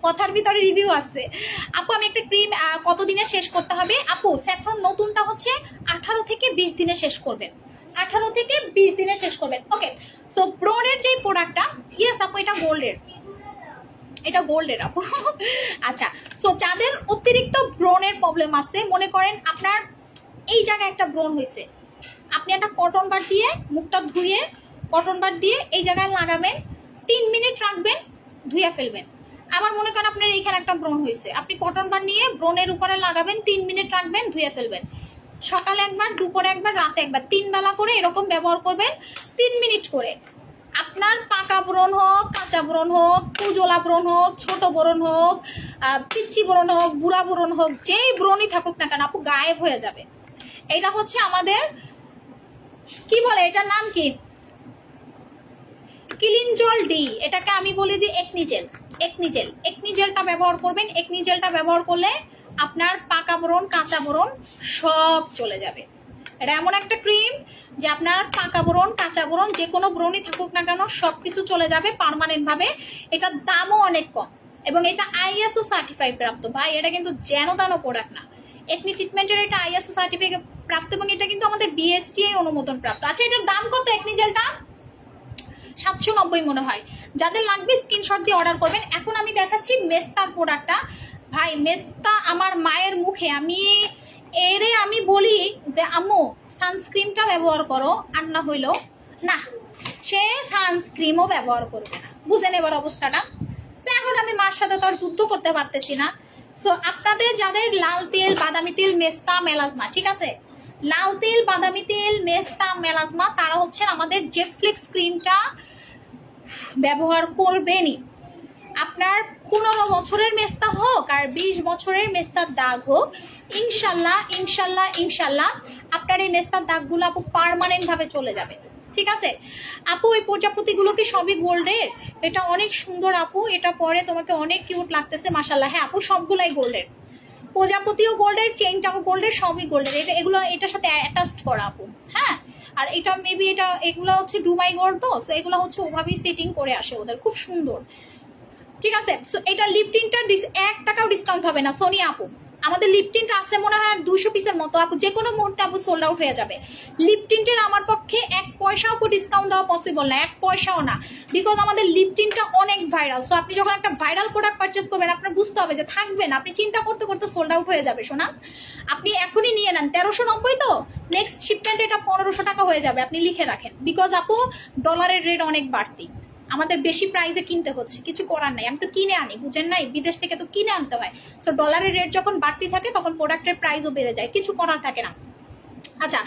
কথার ভিতরে রিভিউ আছে। আপু আমি একটা ক্রিম কতদিনে শেষ করতে হবে? আপু স্যাফরন নতুনটা হচ্ছে 18 থেকে 20 দিনে শেষ করবেন, 18 থেকে 20 দিনে শেষ করবেন। ওকে, সো ব্রোনের যে প্রোডাক্টটা, ইয়েস আপু এটা গোল্ডের আপু। আচ্ছা, সো যাদের অতিরিক্ত ব্রনের প্রবলেম আছে, মনে করেন আপনার এই জায়গায় একটা ব্রন হয়েছে, আপনি একটা কটন বার দিয়ে মুখটা ধুয়ে কটন বার দিয়ে এই জায়গায় লাগাবেন, 3 মিনিট রাখবেন, ধুয়ে ফেলবেন। আবার মনে করেন আপনার এইখানে একটা ব্রণ হয়েছে, আপনি কটন বার নিয়ে ব্রণের উপরে লাগাবেন, 3 মিনিট রাখবেন, ধুয়ে ফেলবেন। সকালে একবার, দুপুরে একবার, রাতে একবার, 3 বেলা করে এরকম ব্যবহার করবেন 3 মিনিট করে। আপনার পাকা ব্রণ হোক, কাঁচা ব্রণ হোক, কুজোলা ব্রণ হোক, ছোট ব্রণ হোক, পিচ্চি ব্রণ হোক, বুড়া ব্রণ হোক, যেই ব্রণই থাকুক না কেন আপু গায়েব হয়ে যাবে। এটা হচ্ছে আমাদের কি বলে, এটার নাম কি, ক্লিনজল ডি, এটাকে আমি বলি যে একনি জেলটা ব্যবহার করবেন। একনি জেলটা ব্যবহার করলে আপনার পাকা ব্রণ, কাঁচা ব্রণ সব চলে যাবে। এটা এমন একটা ক্রিম যে আপনার পাকা ব্রণ, কাঁচা ব্রণ যে কোনো ব্রণই থাকুক না কেন সবকিছু চলে যাবে পার্মানেন্ট ভাবে। এটার দামও অনেক কম এবং এটা আইএসও সার্টিফাইড প্রাপ্ত। ভাই এটা কিন্তু যেন তেনো প্রোডাক্ট না, একনি ট্রিটমেন্টের এটা আইএসও সার্টিফিকেট প্রাপ্ত এবং এটা কিন্তু আমাদের বিএসটিআই অনুমোদন প্রাপ্ত। আচ্ছা এটার দাম কত একনি জেলটা? 790 মনে হয়। যাদের লাগবে স্ক্রিনশট দিয়ে অর্ডার করবেন। এখন আমি দেখাচ্ছি মেস্তার প্রোডাক্টটা। ভাই মেস্তা আমার মায়ের মুখে, আমি বলি যে আম্মু সানস্ক্রিনটা ব্যবহার করো, আর না হইলো না সে সানস্ক্রিনও ব্যবহার করবে না। বুঝেন এবার অবস্থাটা। এখন আমি মার সাথে তো আর যুদ্ধ করতে পারতেছি না। সো আপনাদের যাদের লাল তেল, বাদামি তেল, মেস্তা, মেলাজমা, ঠিক আছে, লাল তেল, বাদামি তেল, মেস্তা, মেলাজমা, তারা হচ্ছে আমাদের জেটফ্লিক্স ক্রিমটা ব্যবহার করবেনই। আপনার 15 বছরের মেস্তা হোক আর 20 বছরের মেস্তার দাগ হোক, ইনশাল্লাহ ইনশাল্লাহ ইনশাল্লাহ আপনার এই মেস্তার দাগগুলো আপু পার্মানেন্ট ভাবে চলে যাবে। ঠিক আছে আপু, এই প্রজাপতিগুলো কি সবই গোল্ডের? এটা অনেক সুন্দর আপু, এটা পরে তোমাকে অনেক কিউট লাগতেছে মাশাল্লাহ। হ্যাঁ আপু সবগুলাই গোল্ডের, প্রজাপতিও গোল্ডের, চেইনটাও গোল্ডের, সবই গোল্ডের। এগুলো এটার সাথে অ্যাটাচড করা আপু। হ্যাঁ আর এটা মেবি এগুলো হচ্ছে ডুবাই গোল্ড, তো এগুলো হচ্ছে ওভাবেই সেটিং করে আসে ওদের, খুব সুন্দর। ঠিক আছে, সো এটা লিপটিনটা 1 টাকাও ডিসকাউন্ট হবে না সোনিয়া আপু। আমাদের লিপটিনটা আছে মনে হয় 200 পিসের মতো আপু, যে কোনো মুহূর্তে আপু সোল্ড আউট হয়ে যাবে। লিপটিনটার আমার পক্ষে 1 পয়সাও আপু ডিসকাউন্ট দেওয়া পসিবল না, 1 পয়সাও না, বিকজ আমাদের লিপটিনটা অনেক ভাইরাল। সো আপনি যখন একটা ভাইরাল প্রোডাক্ট পারচেস করবেন আপনার বুঝতে হবে যে থাকবে না, আপনি চিন্তা করতে করতে সোল্ড আউট হয়ে যাবে। শোনা আপনি এখনই নিয়ে নেন, 1390 তো, নেক্সট শিপমেন্ট এটা 1500 টাকা হয়ে যাবে, আপনি লিখে রাখেন। বিকজ আপু ডলারের রেট অনেক বাড়তি, আমাদের বেশি প্রাইসে কিনতে হচ্ছে, কিছু করার নাই, আমি তো কিনে আনি, বুঝেন নাই, বিদেশ থেকে তো কিনে আনতে হয়। সো ডলারের রেট যখন বাড়তি থাকে তখন প্রোডাক্টের প্রাইসও বেড়ে যায়, কিছু করার থাকে না। আচ্ছা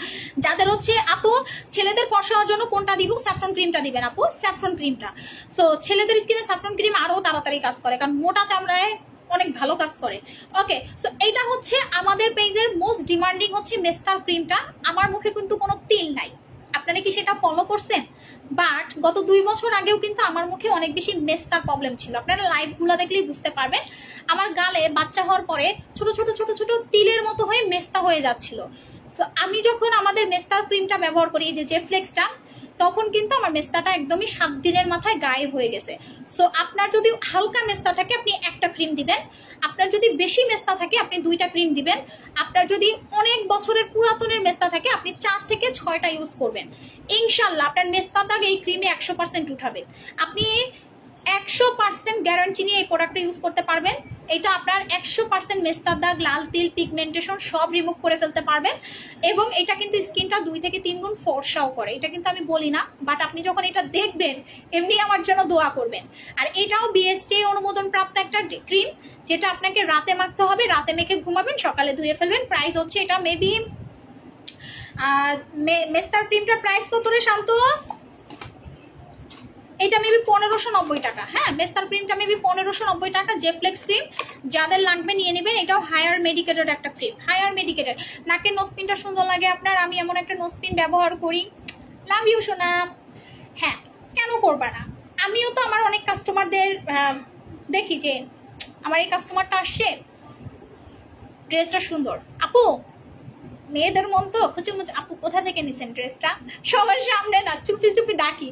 যাদের হচ্ছে আপু ছেলেদের ফর্সা হওয়ার জন্য কোনটা দিব? স্যাফরন ক্রিমটা দিবেন আপু, স্যাফরন ক্রিমটা। সো ছেলেদের স্কিনে স্যাফরন ক্রিম আরো তাড়াতাড়ি কাজ করে, কারণ মোটা চামড়ায় অনেক ভালো কাজ করে। ওকে, সো এইটা হচ্ছে আমাদের পেজের মোস্ট ডিমান্ডিং হচ্ছে মেস্তার ক্রিমটা। আমার মুখে কিন্তু কোনো তিল নাই, আপনারা কি সেটা ফলো করছেন? বাট গত 2 বছর আগেও কিন্তু আমার মুখে অনেক বেশি মেস্তার প্রবলেম ছিল। আপনারা লাইভগুলো দেখলেই বুঝতে পারবেন আমার গালে বাচ্চা হওয়ার পরে ছোট ছোট ছোট ছোট তিলের মতো হয়ে মেস্তা হয়ে যাচ্ছিল। সো আমি যখন আমাদের মেস্তার ক্রিমটা ব্যবহার করি, এই যে জেফ্লেক্সটা, তখন কিন্তু আমার মেস্তাটা একদমই 7 দিনের মাথায় গায়েব হয়ে গেছে। সো আপনার যদি হালকা মেস্তা থাকে আপনি একটা ক্রিম দিবেন, আপনার যদি বেশি মেস্তা থাকে আপনি 2টা ক্রিম দিবেন, আপনার যদি অনেক বছরের পুরাতনের মেস্তা থাকে আপনি 4 থেকে 6টা ইউজ করবেন। ইনশাল্লাহ আপনার মেস্তা দাগ এই ক্রিমে 100% উঠাবে। আপনি 100% গ্যারান্টি নিয়ে এই প্রোডাক্টটা ইউজ করতে পারবেন। এটা আপনার 100% মেস্তার দাগ, লাল তিল, পিগমেন্টেশন সব রিমুভ করে ফেলতে পারবেন। এবং এটা কিন্তু স্কিনটা 2 থেকে 3 গুণ ফর্সাও করে, এটা কিন্তু আমি বলি না, বাট আপনি যখন এটা দেখবেন এমনি আমার জন্য দোয়া করবেন। আর এটাও বিএসটি অনুমোদন প্রাপ্ত একটা ক্রিম, যেটা আপনাকে রাতে মাখতে হবে, রাতে মেখে ঘুমাবেন, সকালে ধুয়ে ফেলবেন। প্রাইস হচ্ছে এটা মেবি মেস্তার ক্রিমটার প্রাইস কত রে শান্ত? এটা মেবি 1590 টাকা। হ্যাঁ, মেস্তার ক্রিমটা মেবি 1590 টাকা। জেফ্লেক্স ক্রিম যাদের লাগবে নিয়ে নেবেন। এটাও হায়ার মেডিকেটেড একটা ক্রিম, হায়ার মেডিকেটেড। নাকের নোজপিনটা সুন্দর লাগে আপনার, আমি এমন একটা নোজপিন ব্যবহার করি। লাভ ইউ সোনা। হ্যাঁ, কেন করবা না? আমিও তো আমার অনেক কাস্টমারদের দেখি যে আমার এই কাস্টমারটা আসছে, ড্রেসটা সুন্দর, আপু মেয়েদের মন তো খুচুমুচু, আপু কোথা থেকে নিছেন ড্রেসটা? সবার সামনে না, চুপি চুপি ডাকি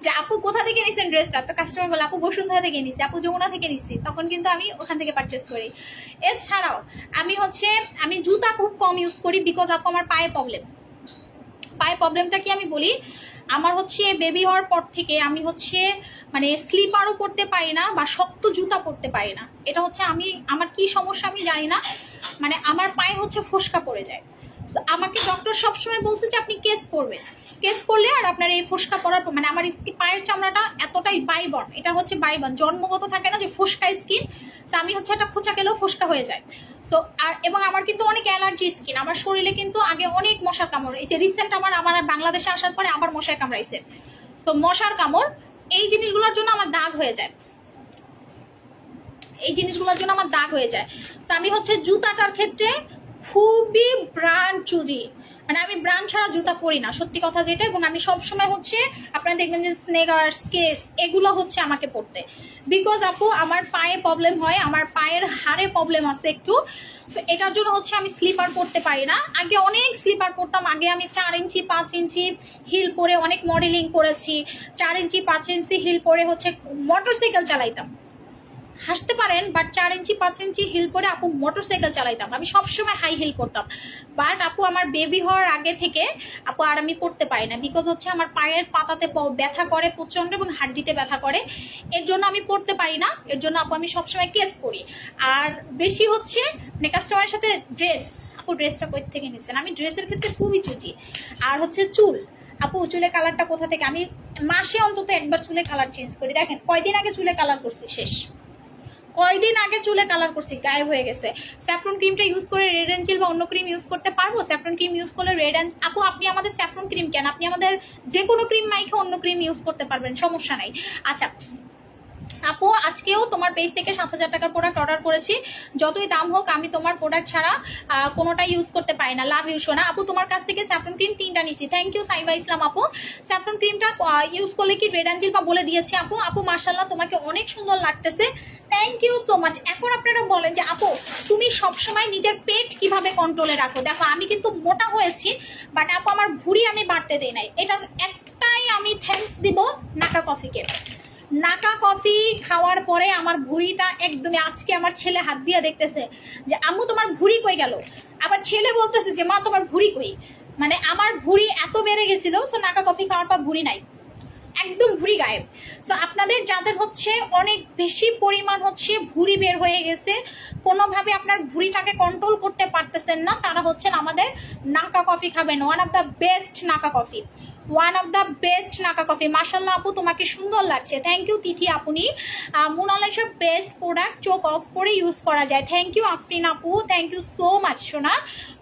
যে আপু কোথা থেকে নিছেন ড্রেসটা। তো কাস্টমার বলে আপু বসুন্ধরা থেকে নিছি, আপু যমুনা থেকে নিছি, তখন কিন্তু আমি ওখান থেকে পারচেস করি। এছাড়াও আমি জুতা খুব কম ইউজ করি, বিকজ আপু আমার পায়ে প্রবলেমটা কি আমি বলি, আমার হচ্ছে বেবি হওয়ার পর থেকে আমি হচ্ছে মানে স্লিপারও পরতে পারি না বা শক্ত জুতা পরতে পারি না। এটা হচ্ছে আমার কি সমস্যা আমি জানি না, মানে আমার পায়ে হচ্ছে ফোসকা পড়ে যায়। আমাকে ডক্টর সবসময় বলছে যে আপনি কেস পরবেন, কেস পরলে আর আপনার এই ফোসকা পড়ার মানে আমার পায়ের চামড়াটা এতটাই বাইবন, এটা হচ্ছে বাইবন, জন্মগত থাকে না যে ফোসকা স্কিন, আমি হচ্ছে একটা খোঁচা গেলেও ফোসকা হয়ে যায়। সো আর এবং আমার কিন্তু অনেক অ্যালার্জি স্কিন, আমার শরীরে কিন্তু আগে অনেক মশার কামড়, এই যে রিসেন্ট আমার বাংলাদেশে আসার পরে আবার মশায় কামড়াইছে। সো মশার কামড় এই জিনিসগুলোর জন্য আমার দাগ হয়ে যায়, এই জিনিসগুলোর জন্য আমার দাগ হয়ে যায়। সো আমি হচ্ছে জুতাটার ক্ষেত্রে খুবই ব্র্যান্ড চুজি, মানে আমি ব্র্যান্ড ছাড়া জুতা পরি না, সত্যি কথা যেটা। এবং আমি সবসময় হচ্ছে আপনারা দেখবেন যে স্নেগার্স, কেস এগুলো হচ্ছে আমাকে পড়তে, বিকজ আপু আমার পায়ে প্রবলেম হয়, আমার পায়ের হাড়ে প্রবলেম আছে একটু। সো এটার জন্য হচ্ছে আমি স্লিপার পরতে পারি না। আগে অনেক স্লিপার পরতাম, আগে আমি 4 ইঞ্চি 5 ইঞ্চি হিল পরে অনেক মডেলিং করেছি, 4 ইঞ্চি 5 ইঞ্চি হিল পরে হচ্ছে মোটরসাইকেল চালাইতাম। হাসতে পারেন, বাট 4 ইঞ্চি 5 ইঞ্চি হিল পরে আপু মোটরসাইকেল চালাইতাম, আমি সবসময় হাই হিল পরতাম। বাট আপু আমার বেবি হওয়ার আগে থেকে আপু আর আমি পড়তে পারি না, বিকজ হচ্ছে আমার পায়ের পাতাতে ব্যথা করে প্রচন্ড এবং হাড্ডিতে ব্যথা করে, এর জন্য আমি পড়তে পারি না। এর জন্য আপু আমি সবসময় কেস পরি। আর বেশি হচ্ছে মানে কাস্টমারের সাথে ড্রেস, আপু ড্রেসটা কই থেকে নিচ্ছেন? আমি ড্রেসের ক্ষেত্রে খুবই চুজি। আর হচ্ছে চুল, আপু চুলের কালারটা কোথা থেকে? আমি মাসে অন্তত একবার চুলের কালার চেঞ্জ করি। দেখেন কয়দিন আগে চুলে কালার করছি, শেষ কয়দিন আগে চুলে কালার করছি, গায়েব হয়ে গেছে। স্যাফরন ক্রিমটা ইউজ করে রেড এঞ্জেল বা অন্য ক্রিম ইউজ করতে পারবো? স্যাফরন ক্রিম ইউজ করলে রেড এঞ্জেল, আপু আপনি আমাদের স্যাফরন ক্রিম কেন, আপনি আমাদের যে কোনো ক্রিম মাইখে অন্য ক্রিম ইউজ করতে পারবেন, সমস্যা নাই। আচ্ছা আপু আজকেও তোমার পেজ থেকে 7000 টাকার প্রোডাক্ট অর্ডার করেছি, যতই দাম হোক আমি তোমার প্রোডাক্ট ছাড়া কোনোটা ইউজ করতে পারি না। লাভ ইউ সোনা। আপু তোমার কাছ থেকে স্যাফরন ক্রিম 3টা নিছি, থ্যাংক ইউ সাইবা ইসলাম আপু। স্যাফরন ক্রিমটা ইউজ করলে কি রেড এঞ্জেল বা বলে দিয়েছি আপু। আপু মাশাআল্লাহ তোমাকে অনেক সুন্দর লাগতেছে, থ্যাংক ইউ সো মাচ। এখন আপনারা বলেন যে আপু তুমি সবসময় নিজের পেট কিভাবে কন্ট্রোলে রাখো? দেখো আমি কিন্তু মোটা হয়েছি, বাট আপু আমার ভুঁড়ি আমি বাড়তে দেই নাই। এটার একটাই আমি থ্যাঙ্কস দিব নাকা কফিকে। নাকা কফি খাওয়ার পরে আমার ভুঁড়িটা একদমই, আজকে আমার ছেলে হাত দিয়ে দেখতেছে যে আম্মু তোমার ভুঁড়ি কই গেল, আবার ছেলে বলতেছে যে মা তোমার ভুঁড়ি কই, মানে আমার ভুঁড়ি এত বেড়ে গেছিল। সো নাকা কফি খাওয়ার পর ভুঁড়ি নাই, একদম ভুঁড়ি গায়েব। সো আপনাদের যাদের হচ্ছে অনেক বেশি পরিমাণ হচ্ছে ভুঁড়ি বের হয়ে গেছে, কোনোভাবে আপনার ভুঁড়িটাকে কন্ট্রোল করতে পারতেছেন না, তারা হচ্ছেন আমাদের নাকা কফি খাবেন। ওয়ান অফ দ্য বেস্ট নাকা coffee, one of the best নাকা কফি। মাশাল্লাহ আপু তোমাকে সুন্দর লাগছে, থ্যাংক ইউ তিথি আপনি। মোনালিসার বেস্ট প্রোডাক্ট, চোখ অফ করে ইউজ করা যায়, থ্যাংক ইউ আফরিন আপু, থ্যাংক ইউ সো মাচ সোনা।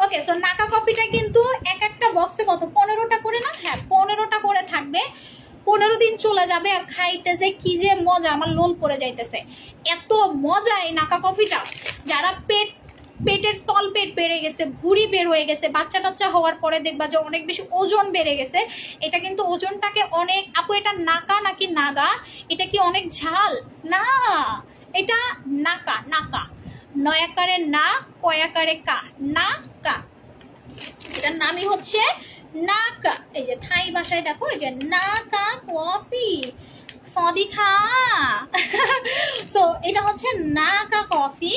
ওকে, সো নাকা কফিটা কিন্তু এক একটা বক্সে কত 15টা করে না? হ্যাঁ 15টা করে থাকবে, 15 দিন চলে যাবে। আর খাইতেছে কি যে মজা, আমার লোল পড়ে যাইতেছে, এত মজা এই নাকা কফিটা। যারা পেট পেটের তল পেট বেড়ে গেছে, ভুঁড়ি বের হয়ে গেছে, বাচ্চা টাচ্চা হওয়ার পরে দেখবা যে অনেক বেশি ওজন বেড়ে গেছে, এটা কিন্তু ওজনটাকে অনেক, আপু এটা নাকা নাকি নাগা, এটা কি অনেক ঝাল? না, এটা নাকা, নাকা, নয়াকারে না, কয়াকারে কা, নাকা, এটার নামই হচ্ছে নাকা। এই যে থাই ভাষায় দেখো, এই যে নাকা কফি সদিখা সো এটা হচ্ছে নাকা কফি,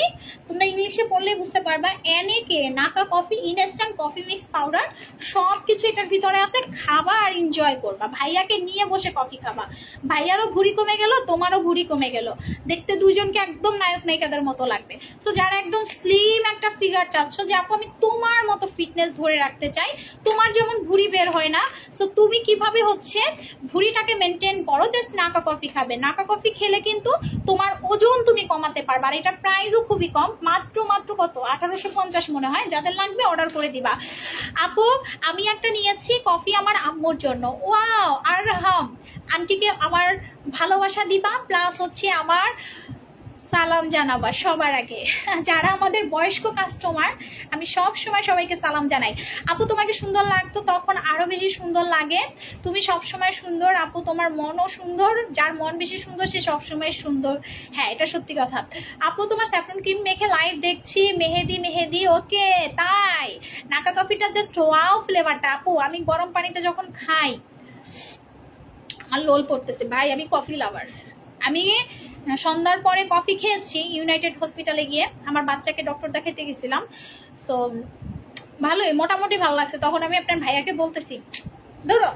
তোমরা ইংলিশে পড়লে বুঝতে পারবা। NAK নাকা coffee, instant coffee mix powder, সবকিছু এটার ভিতরে আছে। খাবা আর এনজয় করবা, ভাইয়াকে নিয়ে বসে কফি খাবা, ভাইয়ারও ভুঁড়ি কমে গেল, তোমারও ভুঁড়ি কমে গেল, দেখতে দুজনকে একদম নায়ক নায়িকাদের মতো লাগবে। সো যারা একদম স্লিম একটা ফিগার চাচ্ছ, যে আপু আমি তোমার মতো ফিটনেস ধরে রাখতে চাই, তোমার যেমন ভুঁড়ি বের হয় না, সো তুমি কিভাবে হচ্ছে ভুঁড়িটাকে মেনটেন করো, জাস্ট নাকা কফি খাবে। নাকা কফি খেলে কিন্তু তোমার ওজন তুমি কমাতে পারবে, আর এটার প্রাইসও খুবই কম, মাত্র মাত্র কত 1850 মনে হয়। যাদের লাগবে অর্ডার করে দিবা। আপু আমি একটা নিয়েছি কফি আমার আম্মুর জন্য, ওয়াও, আর আন্টিকে আমার ভালোবাসা দিবা, প্লাস হচ্ছে আমার সালাম জানাবা সবার আগে। যারা আমাদের বয়স্ক কাস্টমার, আমি সব সময় সবাইকে সালাম জানাই। আপু তোমাকে সুন্দর লাগতো তখন, আরো বেশি সুন্দর লাগে, তুমি সব সময় সুন্দর আপু, তোমার মনও সুন্দর, যার মন বেশি সুন্দর সে সব সময় সুন্দর। হ্যাঁ এটা সত্যি কথা। আপু তোমার স্যাফরন ক্রিম মেখে লাইভ দেখছি, মেহেদি মেহেদি, ওকে তাই, নাকা কফিটা জাস্ট ওয়াও ফ্লেভারটা। আপু আমি গরম পানিতে যখন খাই আর লোল পড়তেছে ভাই, আমি কফি লাভার। আমি সন্ধ্যার পরে কফি খেয়েছি ইউনাইটেড হসপিটালে গিয়ে, আমার বাচ্চাকে ডক্টর দেখাতে গেছিলাম। সো ভালোই, মোটামুটি ভালো লাগছে। তখন আমি আপনার ভাইয়াকে বলতেছি, ধরো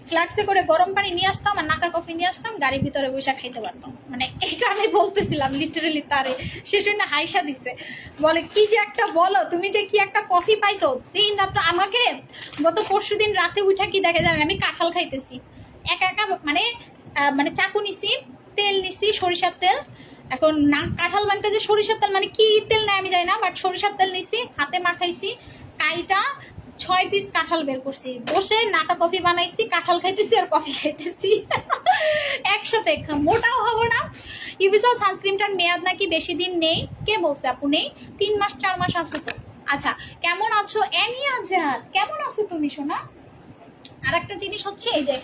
ফ্লাক্সে করে গরম পানি নিয়ে আসতাম আর নাকা কফি নিয়ে আসতাম, গাড়ির ভিতরে বসে খাইতে পারতাম, মানে এটা আমি বলতেছিলাম লিটারেলি। তারে সে শুনে হাইসা দিছে, বলে কি যে একটা বলো, তুমি যে কি একটা কফি পাইছো দিন রাত। আমাকে গত পরশু দিন রাতে উঠা কি দেখে জানেন, আমি কাঁঠাল খাইতেছি একা একা, মানে চাকু নিছি, তেল নিছি সরিষার তেল, এখন না কাঁঠাল বানতে যে সরিষার তেল মানে কি তেল নেয় আমি জানি না, বাট সরিষার তেল নিছি, হাতে মাখাইছি, কাইটা 6 পিস কাঁঠাল বের করছি, বসে নাকা কফি বানাইছি, কাঁঠাল খাইতেছি আর কফি খাইতেছি একসাথে। মোটাও হবো না। ইউভিসল সানস্ক্রিনটার মেয়াদ নাকি বেশি দিন নেই, কে বলছে আপু নেই? 3 মাস 4 মাস আছে তো। আচ্ছা কেমন আছো এনি আজাদ, কেমন আছো তুমি সোনা? আর একটা জিনিস হচ্ছে এই যে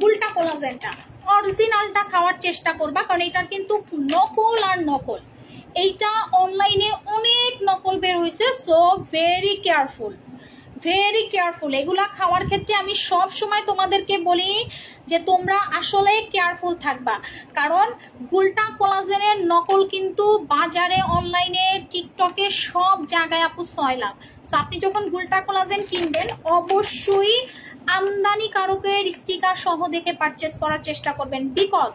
গুলটা কোলাজেনটা, অরিজিনালটা খাওয়ার চেষ্টা করবা, কারণ এটার কিন্তু নকল আর নকল, এইটা অনলাইনে অনেক নকল বের হয়েছে। So very careful, very careful. এগুলা খাওয়ার ক্ষেত্রে আমি সব সময় তোমাদেরকে বলি যে তোমরা আসলে কেয়ারফুল থাকবা, কারণ গুলটা কোলাজেনের নকল কিন্তু বাজারে, অনলাইনে, টিকটকে সব জায়গায় আপু সয়লাভ। সো আপনি যখন গুলটা কোলাজেন কিনবেন অবশ্যই আমদানিকারকের স্টিকার সহ দেখে পারচেস করার চেষ্টা করবেন, বিকজ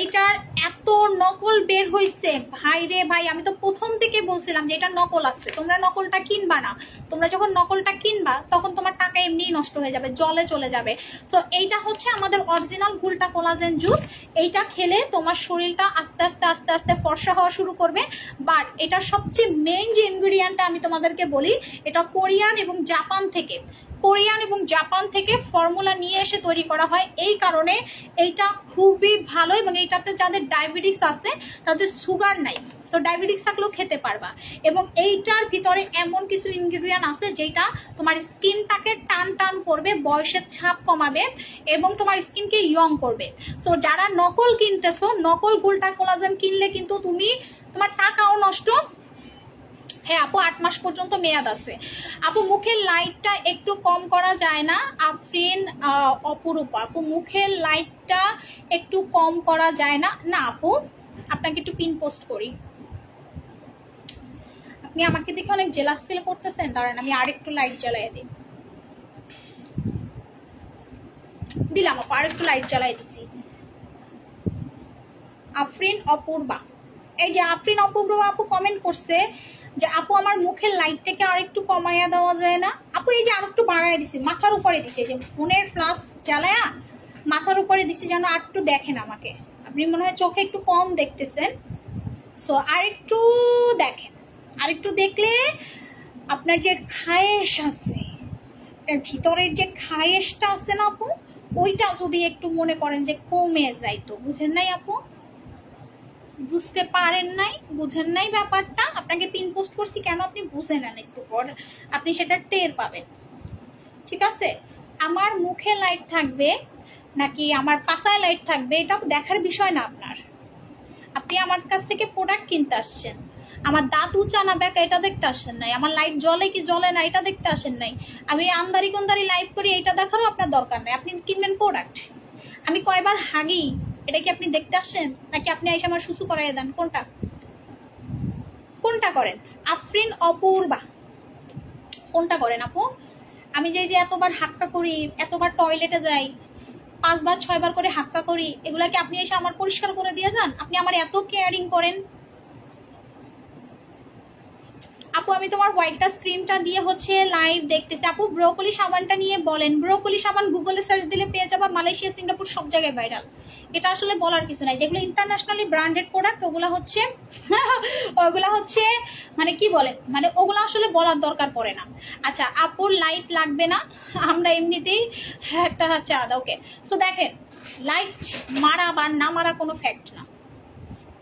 এইটার এত নকল বের হয়েছে ভাই রে ভাই। আমি তো প্রথম থেকে বলছিলাম যে এটা নকল আছে, তোমরা নকলটা কিনবা না। তোমরা যখন নকলটা কিনবা তখন তোমার টাকা এমনিই নষ্ট হয়ে যাবে, জলে চলে যাবে। সো এইটা হচ্ছে আমাদের অরিজিনাল গুলটা কোলাজেন জুস, এইটা খেলে তোমার শরীরটা আস্তে আস্তে আস্তে আস্তে ফর্সা হওয়া শুরু করবে। বাট এটা সবচেয়ে মেইন যে ইনগ্রিডিয়েন্টটা আমি তোমাদেরকে বলি, এটা কোরিয়ান এবং জাপান থেকে ফর্মুলা নিয়ে এসে তৈরি করা হয়, এই কারণে এইটা খুবই ভালো। এবং এইটাতে যাদের ডায়াবেটিস আছে তাদের সুগার নাই, সো ডায়াবেটিস থাকলেও খেতে পারবা। এবং এইটার ভিতরে এমন কিছু ইনগ্রিডিয়েন্ট আছে যেটা তোমার স্কিনটাকে টান টান করবে, বয়সের ছাপ কমাবে এবং তোমার স্কিনকে ইয়ং করবে। সো যারা নকল কিনতেছো, নকল গুলটা কোলাজেন কিনলে কিন্তু তোমার টাকাও নষ্ট। হ্যাঁ আপু 8 মাস পর্যন্ত মেয়াদ আছে। আপু মুখের লাইটটা একটু কম করা যায় না? আফরিন অপরূপা, আপু মুখের লাইটটা একটু কম করা যায় না? না আপু, আপনাকে একটু পিন পোস্ট করি। আপনি আমাকে দেখে অনেক জেলাস ফিল করতেছেন, দাঁড়ান আমি আরেকটু লাইট জ্বালাই দিই। দিলাম আপু, আরেকটু লাইট জ্বালাই দিছি। আফরিন অপূর্বা, এই যে আফরিন অপূর্বা আপু কমেন্ট করছে যে আপু আমার মুখের লাইটটাকে আর একটু কমাইয়া দেওয়া যায় না? আপু এই যে আর একটু বাড়াই দিছি, মাথার উপরে দিছি, যে ফোনের ফ্ল্যাশ জ্বালায়া মাথার উপরে দিছি যেন আর একটু দেখেন আমাকে। আপনি মনে হয় চোখে একটু কম দেখতেছেন, সো আর একটু দেখেন। আর একটু দেখলে আপনার যে খায়েশ আছে, এর ভিতরের যে খায়েশটা আছে না আপু, ওইটা যদি একটু মনে করেন যে কমে যাইতো, বুঝেন নাই আপু? বুঝতে পারেন নাই, বুঝেন নাই ব্যাপারটা। আপনাকে পিন পোস্ট করছি কেন আপনি বুঝে নেন, একটু পর আপনি সেটা টের পাবেন। ঠিক আছে, আমার মুখে লাইট থাকবে নাকি আমার পাছায় লাইট থাকবে এটা দেখার বিষয় না আপনার। আপনি আমার কাছ থেকে প্রোডাক্ট কিনতে আসছেন, আমার দাঁত উঁচা না ব্যাকা এটা দেখতে আসেন নাই, আমার লাইট জ্বলে কি জ্বলে না এটা দেখতে আসেন নাই, আমি আন্দারি কুন্দারি লাইভ করি এটা দেখারও আপনার দরকার নাই। আপনি কিনবেন প্রোডাক্ট, আমি কয়বার হাগি এটা কি আপনি দেখতে আসেন, নাকি আপনি এসে আমার সুসু করাই দেন? কোনটা কোনটা করেন? আফরিন অপূর্বা কোনটা করেন আপু? আমি যে এতবার হাক্কা করি, এতবার টয়লেটে যাই, 5 বার 6 বার করে হাক্কা করি, এগুলা কি আপনি এসে আমার পরিষ্কার করে দিয়ে যান? আপনি আমার এত কেয়ারিং করেন। আপু আমি তোমার হোয়াইটটা স্ক্রিনটা দিয়ে হচ্ছে লাইভ দেখতেছি। আপু ব্রোকলি সাবানটা নিয়ে বলেন। ব্রোকলি সাবান গুগলে সার্চ দিলে পেয়ে যাবা, মালয়েশিয়া সিঙ্গাপুর সব জায়গায় ভাইরাল। এটা আসলে বলার কিছু নাই। যেগুলো ইন্টারন্যাশনালি ব্র্যান্ডেড প্রোডাক্ট ওগুলা হচ্ছে মানে কি বলে, মানে ওগুলো আসলে বলার দরকার পড়ে না। আচ্ছা আপুর লাইট লাগবে না, আমরা এমনিতেই একটা হচ্ছে আদা। ওকে, সো দেখেন লাইট মারা বা না মারা কোনো ফ্যাক্ট না।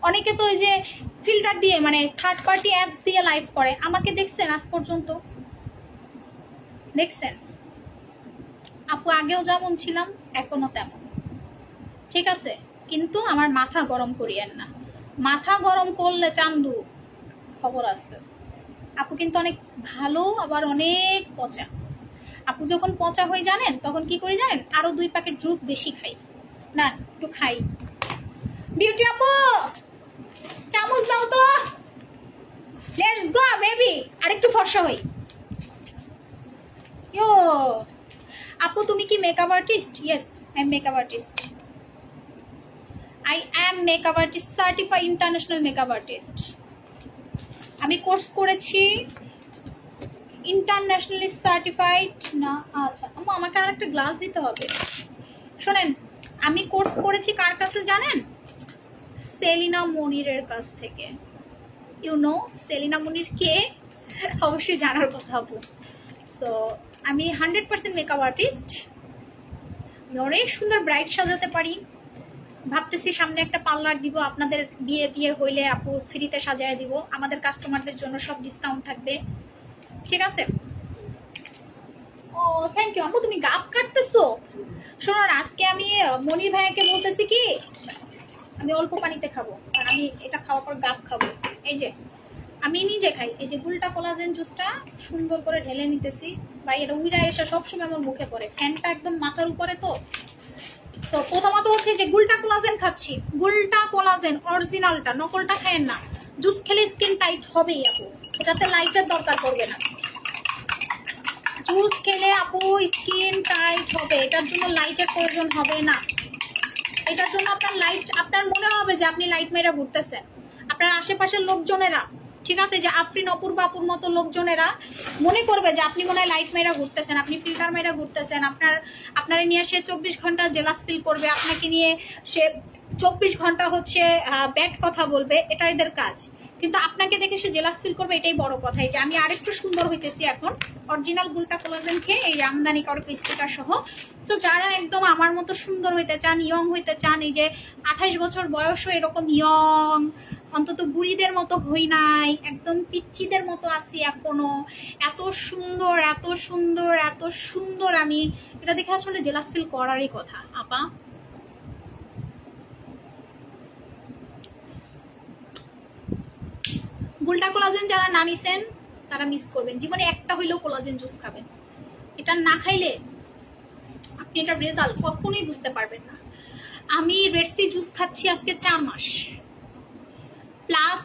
অনেকে তো ওই যে ফিল্টার দিয়ে মানে থার্ড পার্টি অ্যাপস দিয়ে লাইভ করে, আমাকে দেখছেন আজ পর্যন্ত? দেখছেন? আপু আগেও যেমন ছিলাম এখনো তেমন, ঠিক আছে? কিন্তু আমার মাথা গরম করিয়েন না, মাথা গরম করলে চান্দু খবর আছে। আপু কিন্তু অনেক ভালো, আবার অনেক পচা। আপু যখন পচা হয়ে জানেন তখন কি করি জানেন? আরো 2 প্যাকেট জুস বেশি খাই। না একটু খাই। বিউটি আপু চামচ দাও তো, লেটস গো বেবি, আরেকটু ফর্সা হই। ইয়ো আপু তুমি কি makeup artist? Yes I am makeup artist. I am makeup artist, certified international makeup artist. আমি কোর্স করেছি ইন্টারন্যাশনালি সার্টিফাইড না। আচ্ছা আম্মু আমাকে আরেকটা গ্লাস দিতে হবে। শোনেন আমি কোর্স করেছি কার কাছে জানেন? সেলিনা মনিরের কাছ থেকে। ইউ নো সেলিনা মনির কে? অবশ্যই জানার কথা আপু। সো আমি 100% মেকআপ আর্টিস্ট। আমি অনেক সুন্দর ব্রাইট সাজাতে পারি। ভাবতেছি সামনে একটা পার্লার দিব, আপনাদের বিয়ে হইলে আপু ফ্রিতে সাজায় দিব, আমাদের কাস্টমারদের জন্য সব ডিসকাউন্ট থাকবে, ঠিক আছে? ও থ্যাংক ইউ। আপু তুমি গাব কাটতেছো? শোনো না, আজকে আমি মনির ভাইয়াকে বলতেছি কি আমি অল্প পানিতে খাবো, আর আমি এটা খাওয়ার পর গাব খাবো। এই যে আমি নিজে খাই, এই যে গুলটা কোলাজেন জুসটা সুন্দর করে ঢেলে নিতেছি। ভাই এটা উইরা এসে সবসময় আমার মুখে পড়ে, ফ্যানটা একদম মাথার উপরে তো। তো প্রথমত হচ্ছে যে গুলটা কোলাজেন খাচ্ছি, গুলটা কোলাজেন অরিজিনালটা, নকলটা খায়েন না। জুস খেলে স্কিন টাইট হবেই আপু, এটাতে লাইটের দরকার পড়বে না। জুস খেলে আপু স্কিন টাইট হবে, এটার জন্য লাইটের প্রয়োজন হবে না। এটার জন্য আপনার মনে হবে যে আপনি লাইট মেরে ঘুরতেছেন। আপনার আশেপাশের লোকজনেরা, ঠিক আছে, যে আফরিন অপূর্বা আপুর মতো লোকজনেরা মনে করবে যে আপনি মনে হয় লাইট মেরা ঘুরতেছেন, আপনি ফিল্টার মেরা ঘুরতেছেন। আপনার নিয়ে সে 24 ঘন্টা জেলাস ফিল করবে, আপনাকে নিয়ে সে 24 ঘন্টা হচ্ছে ব্যাড কথা বলবে, এটা এদের কাজ। কিন্তু আপনাকে দেখে সে জেলাস ফিল করবে, এটাই বড় কথা। এই যে আমি আরেকটু সুন্দর হইতেছি এখন অরিজিনাল গুলটা কোলাজেন খেয়ে, এই আমদানি করো স্টিকার সহ। সো যারা একদম আমার মতো সুন্দর হইতে চান, ইয়ং হইতে চান, এই যে 28 বছর বয়সও এরকম ইয়ং, অন্তত বুড়িদের মতো হই নাই, একদম পিচ্চিদের মতো আছি এখনো, এত সুন্দর এত সুন্দর এত সুন্দর, আমি এটা দেখে আসলে জেলাস ফিল করারই কথা আপা। গুলটা কোলাজেন যারা না নিছেন তারা মিস করবেন, জীবনে একটা হইলেও কোলাজেন জুস খাবেন। এটা না খাইলে আপনি এটার রেজাল্ট কখনোই বুঝতে পারবেন না। আমি রেডসি জুস খাচ্ছি আজকে 4 মাস প্লাস।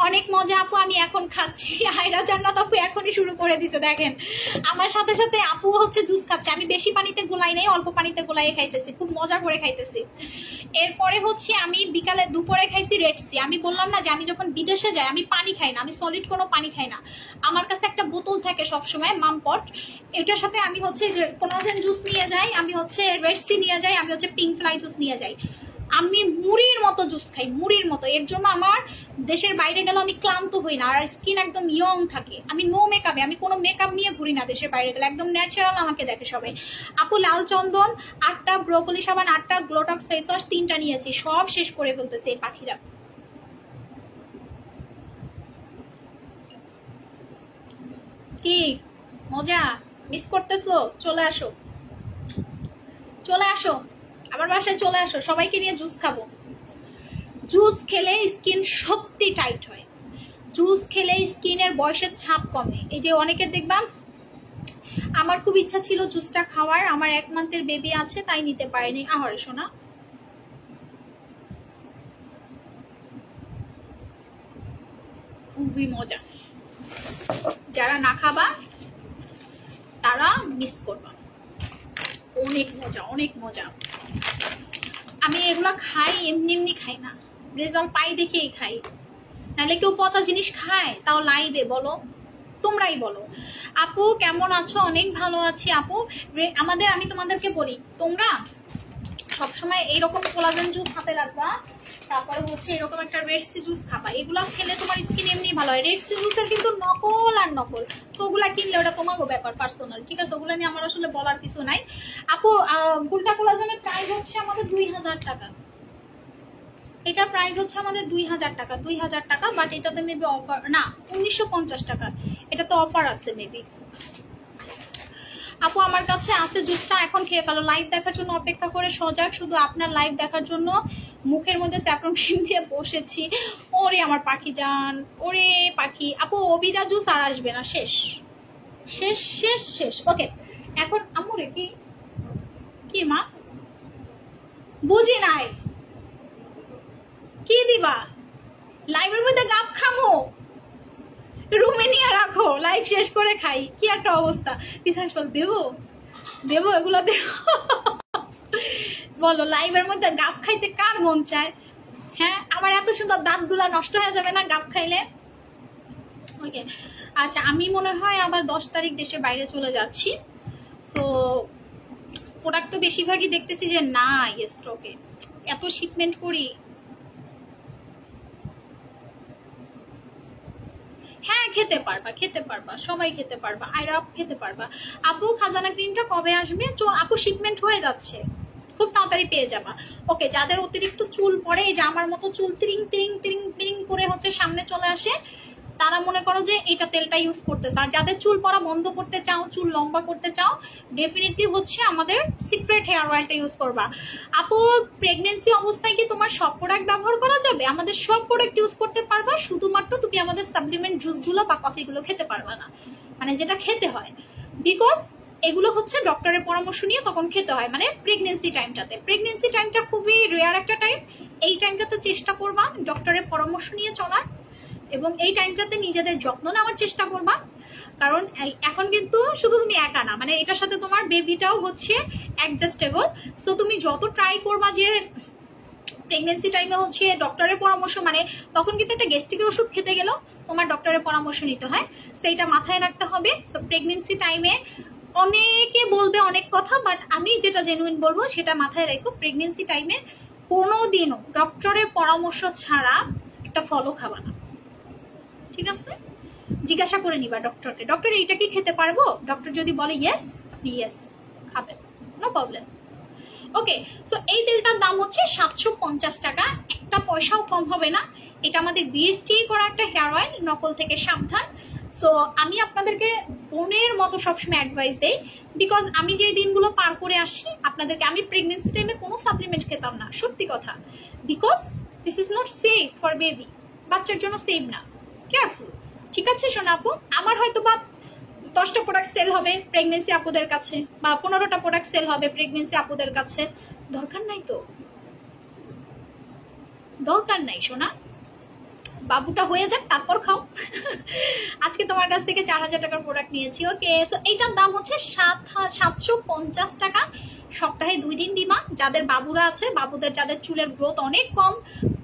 অনেক মজা আপু, আমি এখন খাচ্ছি। আয়রা জান্নাত আপু এখনই শুরু করে দিছে, দেখেন আমার সাথে সাথে আপু হচ্ছে জুস খাচ্ছে। আমি বেশি পানিতে গোলাই নাই, অল্প পানিতে গোলাই খাইতেছি, খুব মজা করে খাইতেছি। এরপরে হচ্ছে আমি বিকালে দুপুরে খাইছি রেডসি। আমি বললাম না যে আমি যখন বিদেশে যাই আমি পানি খাই না, আমি সলিড কোনো পানি খাই না। আমার কাছে একটা বোতল থাকে সবসময় মামপট, এটার সাথে আমি হচ্ছে যে কোলাজেন জুস নিয়ে যাই, আমি হচ্ছে রেডসি নিয়ে যাই, আমি হচ্ছে পিঙ্ক ফ্লাই জুস নিয়ে যাই। আমি মুড়ির মতো জুস খাই, মুড়ির মতো। এর জন্য আমার দেশের বাইরে গেলে আমি ক্লান্ত হই না, আর স্কিন একদম ইয়ং থাকে। আমি নো মেকআপে, আমি কোনো মেকআপ নিয়ে ঘুরি না দেশের বাইরে গেলে, একদম ন্যাচারাল আমাকে দেখে সবাই। আপু লাল চন্দন 8টা, ব্রোকলি সাবান 8টা, গ্লোটক্স ফেস ওয়াশ 3টা নিয়েছি, সব শেষ করে ফেলতেছে এই পাখিরা। কি মজা মিস করতেছো? চলে আসো, চলে আসো আমার বাসায়, চলে আসো, সবাইকে নিয়ে জুস খাবো। জুস খেলে স্কিন সত্যি টাইট হয়, জুস খেলে স্কিনের বয়সের ছাপ কমে। এই যে অনেকের দেখবা, আমার খুব ইচ্ছা ছিল জুসটা খাওয়ার, আমার 1 মান্থের বেবি আছে তাই নিতে পারিনি। আহারে শোনা, খুবই মজা। যারা না খাবা তারা মিস করবা, অনেক মজা, অনেক মজা। আমি এগুলা খাই, এমনি এমনি খাই না, রেজাল্ট পাই দেখেই খাই। নাহলে কেউ পচা জিনিস খায় তাও লাইভে? বলো, তোমরাই বলো। আপু কেমন আছো? অনেক ভালো আছি আপু। আমি তোমাদেরকে বলি, তোমরা সবসময় এইরকম কোলাজেন জুস হাতে রাখবা, তারপরে হচ্ছে এরকম একটা রেডসি জুস খাবা। এগুলো খেলে তোমার স্কিন এমনি ভালো হয়। রেডসি জুসের কিন্তু নকল আর নকল, তো ওগুলা কিনলে ওটা তোমাকে ব্যাপার পার্সোনাল, ঠিক আছে? ওগুলো নিয়ে আমার আসলে বলার কিছু নাই। আপু গুলটা কোলাজেনের প্রাইস হচ্ছে আমাদের 2000 টাকা। এটা প্রাইস হচ্ছে আমাদের 2000 টাকা, 2000 টাকা। বাট এটাতে মেবি অফার না, 1950 টাকা। এটা তো অফার আছে মেবি। আপু আমার কাছে আছে জুসটা, এখন খেয়ে ফেলো। লাইভ দেখার জন্য অপেক্ষা করে সজাগ, শুধু আপনার লাইভ দেখার জন্য মুখের মধ্যে স্যাফরন ক্রিম দিয়ে বসেছি। ওরে আমার পাখি জান, ওরে পাখি। আপু অবিরা জুস আর আসবে না, শেষ শেষ শেষ শেষ। ওকে এখন আমুরে কি কি মা বুঝি নাই, কি দিবা? লাইভের মধ্যে গাপ খামো, রুমে নিয়ে রাখো, লাইভ শেষ করে খাই। কি একটা অবস্থা। দেবো দেবো এগুলো দেবো? বলো, লাইভের মধ্যে গাপ খাইতে কার মন চায়? হ্যাঁ, আমার এত সুন্দর দাঁতগুলা নষ্ট হয়ে যাবে না গাপ খাইলে? ওকে আচ্ছা, আমি মনে হয় আবার 10 তারিখ দেশের বাইরে চলে যাচ্ছি। সো প্রোডাক্ট তো বেশিরভাগই দেখতেছি যে না স্টকে, এত শিপমেন্ট করি। হ্যাঁ খেতে পারবা, খেতে পারবা, সবাই খেতে পারবা, আয়রা খেতে পারবা। আপু খাজানা ক্রিমটা কবে আসবে? আপু শিপমেন্ট হয়ে যাচ্ছে, খুব তাড়াতাড়ি পেয়ে যাবা। ওকে, যাদের অতিরিক্ত চুল পড়ে, এই যে আমার মতো চুল তিরিং তিরিং তিরিং তিরিং করে হচ্ছে সামনে চলে আসে, তারা মনে করো যে এটা তেলটা ইউজ করতেছে। আর যাদের চুল পড়া বন্ধ করতে চাও, চুল লম্বা করতে চাও, ডেফিনেটলি হচ্ছে আমাদের সিক্রেট হেয়ার অয়েলটা ইউজ করবা। আপু প্রেগনেন্সি অবস্থায় কি তোমার সব প্রোডাক্ট ব্যবহার করা যাবে? আমাদের সব প্রোডাক্ট ইউজ করতে পারবা, শুধুমাত্র তুমি আমাদের সাপ্লিমেন্ট জুসগুলো বা কফিগুলো খেতে পারবা না, মানে যেটা খেতে হয়। বিকজ এগুলো হচ্ছে ডক্টরের পরামর্শ নিয়ে তখন খেতে হয়, মানে প্রেগনেন্সি টাইমটাতে। প্রেগনেন্সি টাইমটা খুবই রেয়ার একটা টাইম, এই টাইমটাতে চেষ্টা করবা ডক্টরের পরামর্শ নিয়ে চলার, এবং এই টাইমটাতে নিজেদের যত্ন নেওয়ার চেষ্টা করবা। কারণ এখন কিন্তু শুধু তুমি একা না, মানে এটার সাথে তোমার বেবিটাও হচ্ছে অ্যাডজাস্টেবল। সো তুমি যত ট্রাই করবা যে প্রেগনেন্সি টাইমে হচ্ছে ডক্টরের পরামর্শ, মানে তখন কিন্তু একটা গ্যাস্ট্রিকের ওষুধ খেতে গেলেও তোমার ডক্টরের পরামর্শ নিতে হয়, সেইটা মাথায় রাখতে হবে। সো প্রেগনেন্সি টাইমে অনেকে বলবে অনেক কথা, বাট আমি যেটা জেনুইন বলবো সেটা মাথায় রেখো। প্রেগনেন্সি টাইমে কোনোদিনও ডক্টরের পরামর্শ ছাড়া একটা ফলও খাবা না, ঠিক আছে? জিজ্ঞাসা করে নিবা ডক্টরকে, ডক্টর এইটা কি খেতে পারবো? ডক্টর যদি বলে ইয়েস, আপনি ইয়েস খাবেন, নো প্রবলেম। ওকে, সো এই তেলটার দাম হচ্ছে 750 টাকা, একটা পয়সাও কম হবে না। এটা আমাদের বিএসটি করা একটা হেয়ার অয়েল, নকল থেকে সাবধান। সো আমি আপনাদেরকে বোনের মতো সবসময় অ্যাডভাইস দেই, বিকজ আমি যে দিনগুলো পার করে আসি আপনাদেরকে, আমি প্রেগনেন্সি টাইমে কোনো সাপ্লিমেন্ট খেতাম না, সত্যি কথা, because this is not safe for baby, বাচ্চার জন্য সেফ না, কেয়ারফুল, ঠিক আছে শোনা আপু? আমার হয়তো বা 10টা প্রোডাক্ট সেল হবে প্রেগনেন্সি আপুদের কাছে, বা 15টা প্রোডাক্ট সেল হবে প্রেগনেন্সি আপুদের কাছে, দরকার নাই তো, দরকার নাই শোনা, বাবুটা হয়ে যাক তারপর খাও। আজকে তোমার কাছ থেকে 4000 টাকার প্রোডাক্ট নিয়েছি। ওকে, সো এইটার দাম হচ্ছে 750 টাকা। সপ্তাহে 2 দিন দিবা। যাদের বাবুরা আছে, বাবুদের যাদের চুলের গ্রোথ অনেক কম,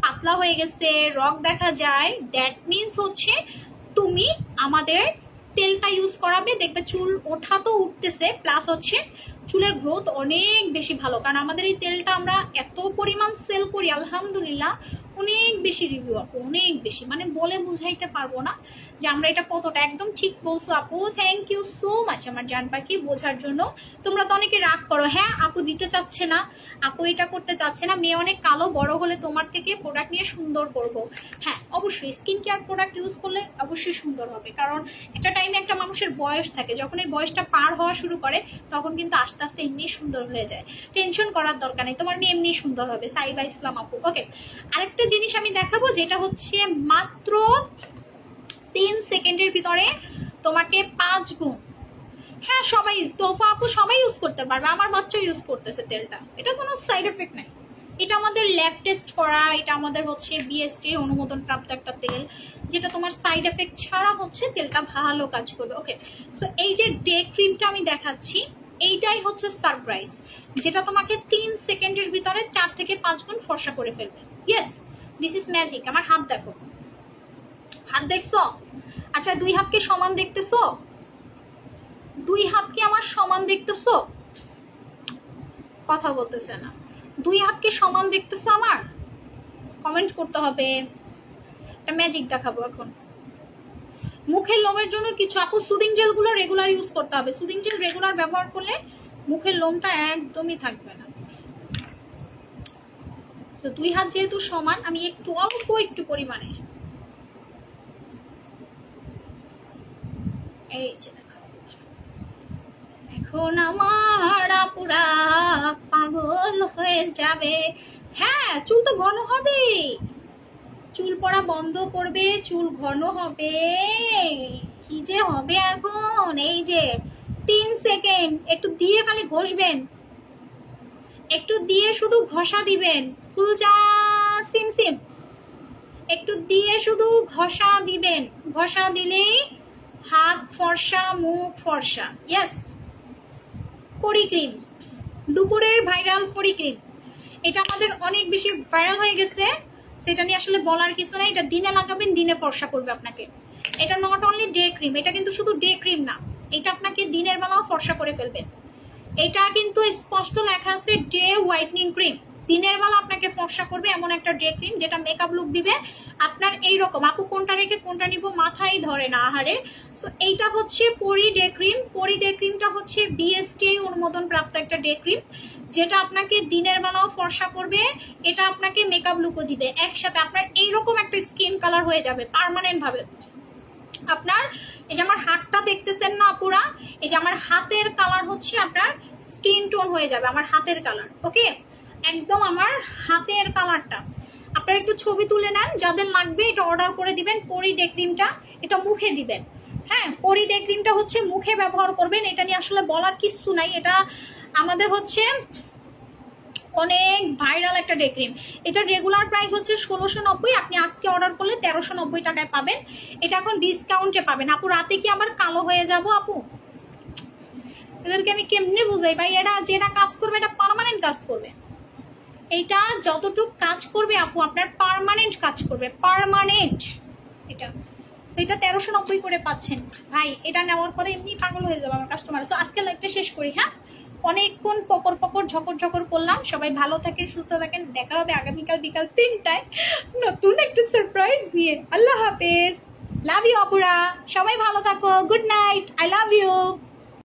পাতলা হয়ে গেছে, রগ দেখা যায়, দ্যাট মিনস হচ্ছে তুমি আমাদের তেলটা ইউজ করাবে, দেখবে চুল ওঠা তো উঠতেছে, প্লাস হচ্ছে চুলের গ্রোথ অনেক বেশি ভালো। কারণ আমাদের এই তেলটা আমরা এত পরিমাণ সেল করি, আলহামদুলিল্লাহ অনেক বেশি রিভিউ আপু, অনেক বেশি, মানে বলে বুঝাইতে পারবো না যে আমরা এটা কতটা। একদম ঠিক বলছো আপু, থ্যাংক ইউ সো মাচ আমার জান পাখি বোঝার জন্য। তোমরা তো অনেকে রাগ করো, হ্যাঁ আপু দিতে চাচ্ছে না, আপু এটা করতে চাচ্ছে না, মেয়ে অনেক কালো, বড় হলে তোমার থেকে প্রোডাক্ট নিয়ে সুন্দর করবো। হ্যাঁ অবশ্যই স্কিন কেয়ার প্রোডাক্ট ইউজ করলে অবশ্যই সুন্দর হবে, কারণ একটা টাইমে একটা মানুষের বয়স থাকে, যখন এই বয়সটা পার হওয়া শুরু করে তখন কিন্তু আস্তে আস্তে এমনি সুন্দর হয়ে যায়। টেনশন করার দরকার নেই, তোমার মেয়ে এমনি সুন্দর হবে। সাইবা ইসলাম আপু, ওকে। আরেকটা জিনিস আমি দেখাবো, যেটা হচ্ছে মাত্র 3 সেকেন্ডের ভিতরে তোমাকে 5 গুণ। হ্যাঁ সবাই, তোফা আপু সবাই ইউজ করতে পারবে, আমার বাচ্চা ইউজ করতেছে তেলটা, এটা কোনো সাইড এফেক্ট নাই। এটা আমাদের ল্যাব টেস্ট করা, এটা আমাদের হচ্ছে বিএসটি অনুমোদন প্রাপ্ত একটা তেল, যেটা তোমার সাইড এফেক্ট ছাড়া হচ্ছে তেলটা ভালো কাজ করবে। ওকে, সো এই যে ডে ক্রিমটা আমি দেখাচ্ছি, এইটাই হচ্ছে সারপ্রাইজ, যেটা তোমাকে 3 সেকেন্ডের ভিতরে 4 থেকে 5 গুণ ফর্সা করে ফেলবে। Yes, this is magic. আমার হাত দেখো, হাত দেখছো? আচ্ছা 2 হাতকে সমান দেখতেছো? 2 হাতকে আমার সমান দেখতেছো? কথা বলতেছে না। 2 হাতকে সমান দেখতেছো আমার? কমেন্ট করতে হবে। একটা ম্যাজিক দেখাবো এখন। মুখের লোমের জন্য কিছু আপু সুদিং জেল গুলো রেগুলার ইউজ করতে হবে। সুদিং জেল রেগুলার ব্যবহার করলে মুখের লোমটা একদমই থাকবে না। তো 2 হাত যেহেতু সমান, আমি একটু অল্প একটু পরিমাণে এই যে এখন আমার পুরা পাগল হয়ে যাবে। হ্যাঁ চুল তো ঘন হবে, চুল পড়া বন্ধ করবে, চুল ঘন হবে। কি যে হবে এখন, এই যে 3 সেকেন্ড একটু দিয়ে খালি ঘষবেন, একটু দিয়ে শুধু ঘষা দিবেন, কুলজা সিমসিম, একটু দিয়ে শুধু ঘষা দিবেন, ঘষা দিলেই হাত ফর্সা, মুখ ফর্সা। ইয়েস, পরি ক্রিম, দুপুরের ভাইরাল পরি ক্রিম, এটা আমাদের অনেক বেশি ভাইরাল হয়ে গেছে, সেটা নিয়ে আসলে বলার কিছু নাই। এটা দিনে লাগাবেন, দিনে ফর্সা করবে আপনাকে। এটা নট অনলি ডে ক্রিম, এটা কিন্তু শুধু ডে ক্রিম না, এটা আপনাকে দিনের বেলাও ফর্সা করে ফেলবে। এটা কিন্তু স্পষ্ট লেখা আছে ডে হোয়াইটনিং ক্রিম, দিনের বেলা আপনাকে ফর্সা করবে এমন একটা ডে ক্রিম, যেটা মেকআপ লুক দিবে আপনার এইরকম। আপু কোনটা রেখে কোনটা নিব মাথায় ধরে না, আহারে। সো এইটা হচ্ছে পরি ডে ক্রিম। পরি ডে ক্রিমটা হচ্ছে বিএসটিআই অনুমোদন প্রাপ্ত একটা ডে ক্রিম, যেটা আপনাকে দিনের বেলাও ফর্সা করবে, এটা আপনাকে মেকআপ লুকও দিবে একসাথে। আপনার এইরকম একটা স্কিন কালার হয়ে যাবে পার্মানেন্ট ভাবে। আপনার এই যে আমার হাতটা দেখতেছেন না আপুরা, এই যে আমার হাতের কালার হচ্ছে আপনার স্কিন টোন হয়ে যাবে, আমার হাতের কালার। ওকে, একদম আমার হাতের কালারটা। আপনারা একটু ছবি তুলে নেন, যাদের লাগবে এটা অর্ডার করে দিবেন। পরি ডে ক্রিমটা এটা মুখে দিবেন। হ্যাঁ, পরি ডে ক্রিমটা হচ্ছে মুখে ব্যবহার করবেন, এটা নিয়ে আসলে বলার কিছু নাই। এটা আমাদের হচ্ছে অনেক ভাইরাল একটা ডে ক্রিম। এটার রেগুলার প্রাইস হচ্ছে 1690, আপনি আজকে অর্ডার করলে 1390 টাকায় পাবেন। এটা এখন ডিসকাউন্টে পাবেন। আপু রাতে কি আবার কালো হয়ে যাব? আপু এদেরকে আমি কেমনে বুঝাই ভাই, এটা যেটা কাজ করবে এটা পার্মানেন্ট কাজ করবে। এটা যতটুকু কাজ করবে আপু আপনার পার্মানেন্ট কাজ করবে, পার্মানেন্ট। এটা সেটা 1390 করে পাচ্ছেন ভাই। এটা নেওয়ার পরে এমনি পাগল হয়ে যাবে আমার কাস্টমার। সো আজকে লাইভটা শেষ করি। হ্যাঁ, অনেকক্ষণ পকর পকর ঝকর ঝকর করলাম। সবাই ভালো থাকেন, সুস্থ থাকেন। দেখা হবে আগামীকাল বিকাল 3টায় নতুন একটা সারপ্রাইজ নিয়ে। আল্লাহ হাফেজ, লাভ ইউ আপুরা, সবাই ভালো থাকো, good night, I love you.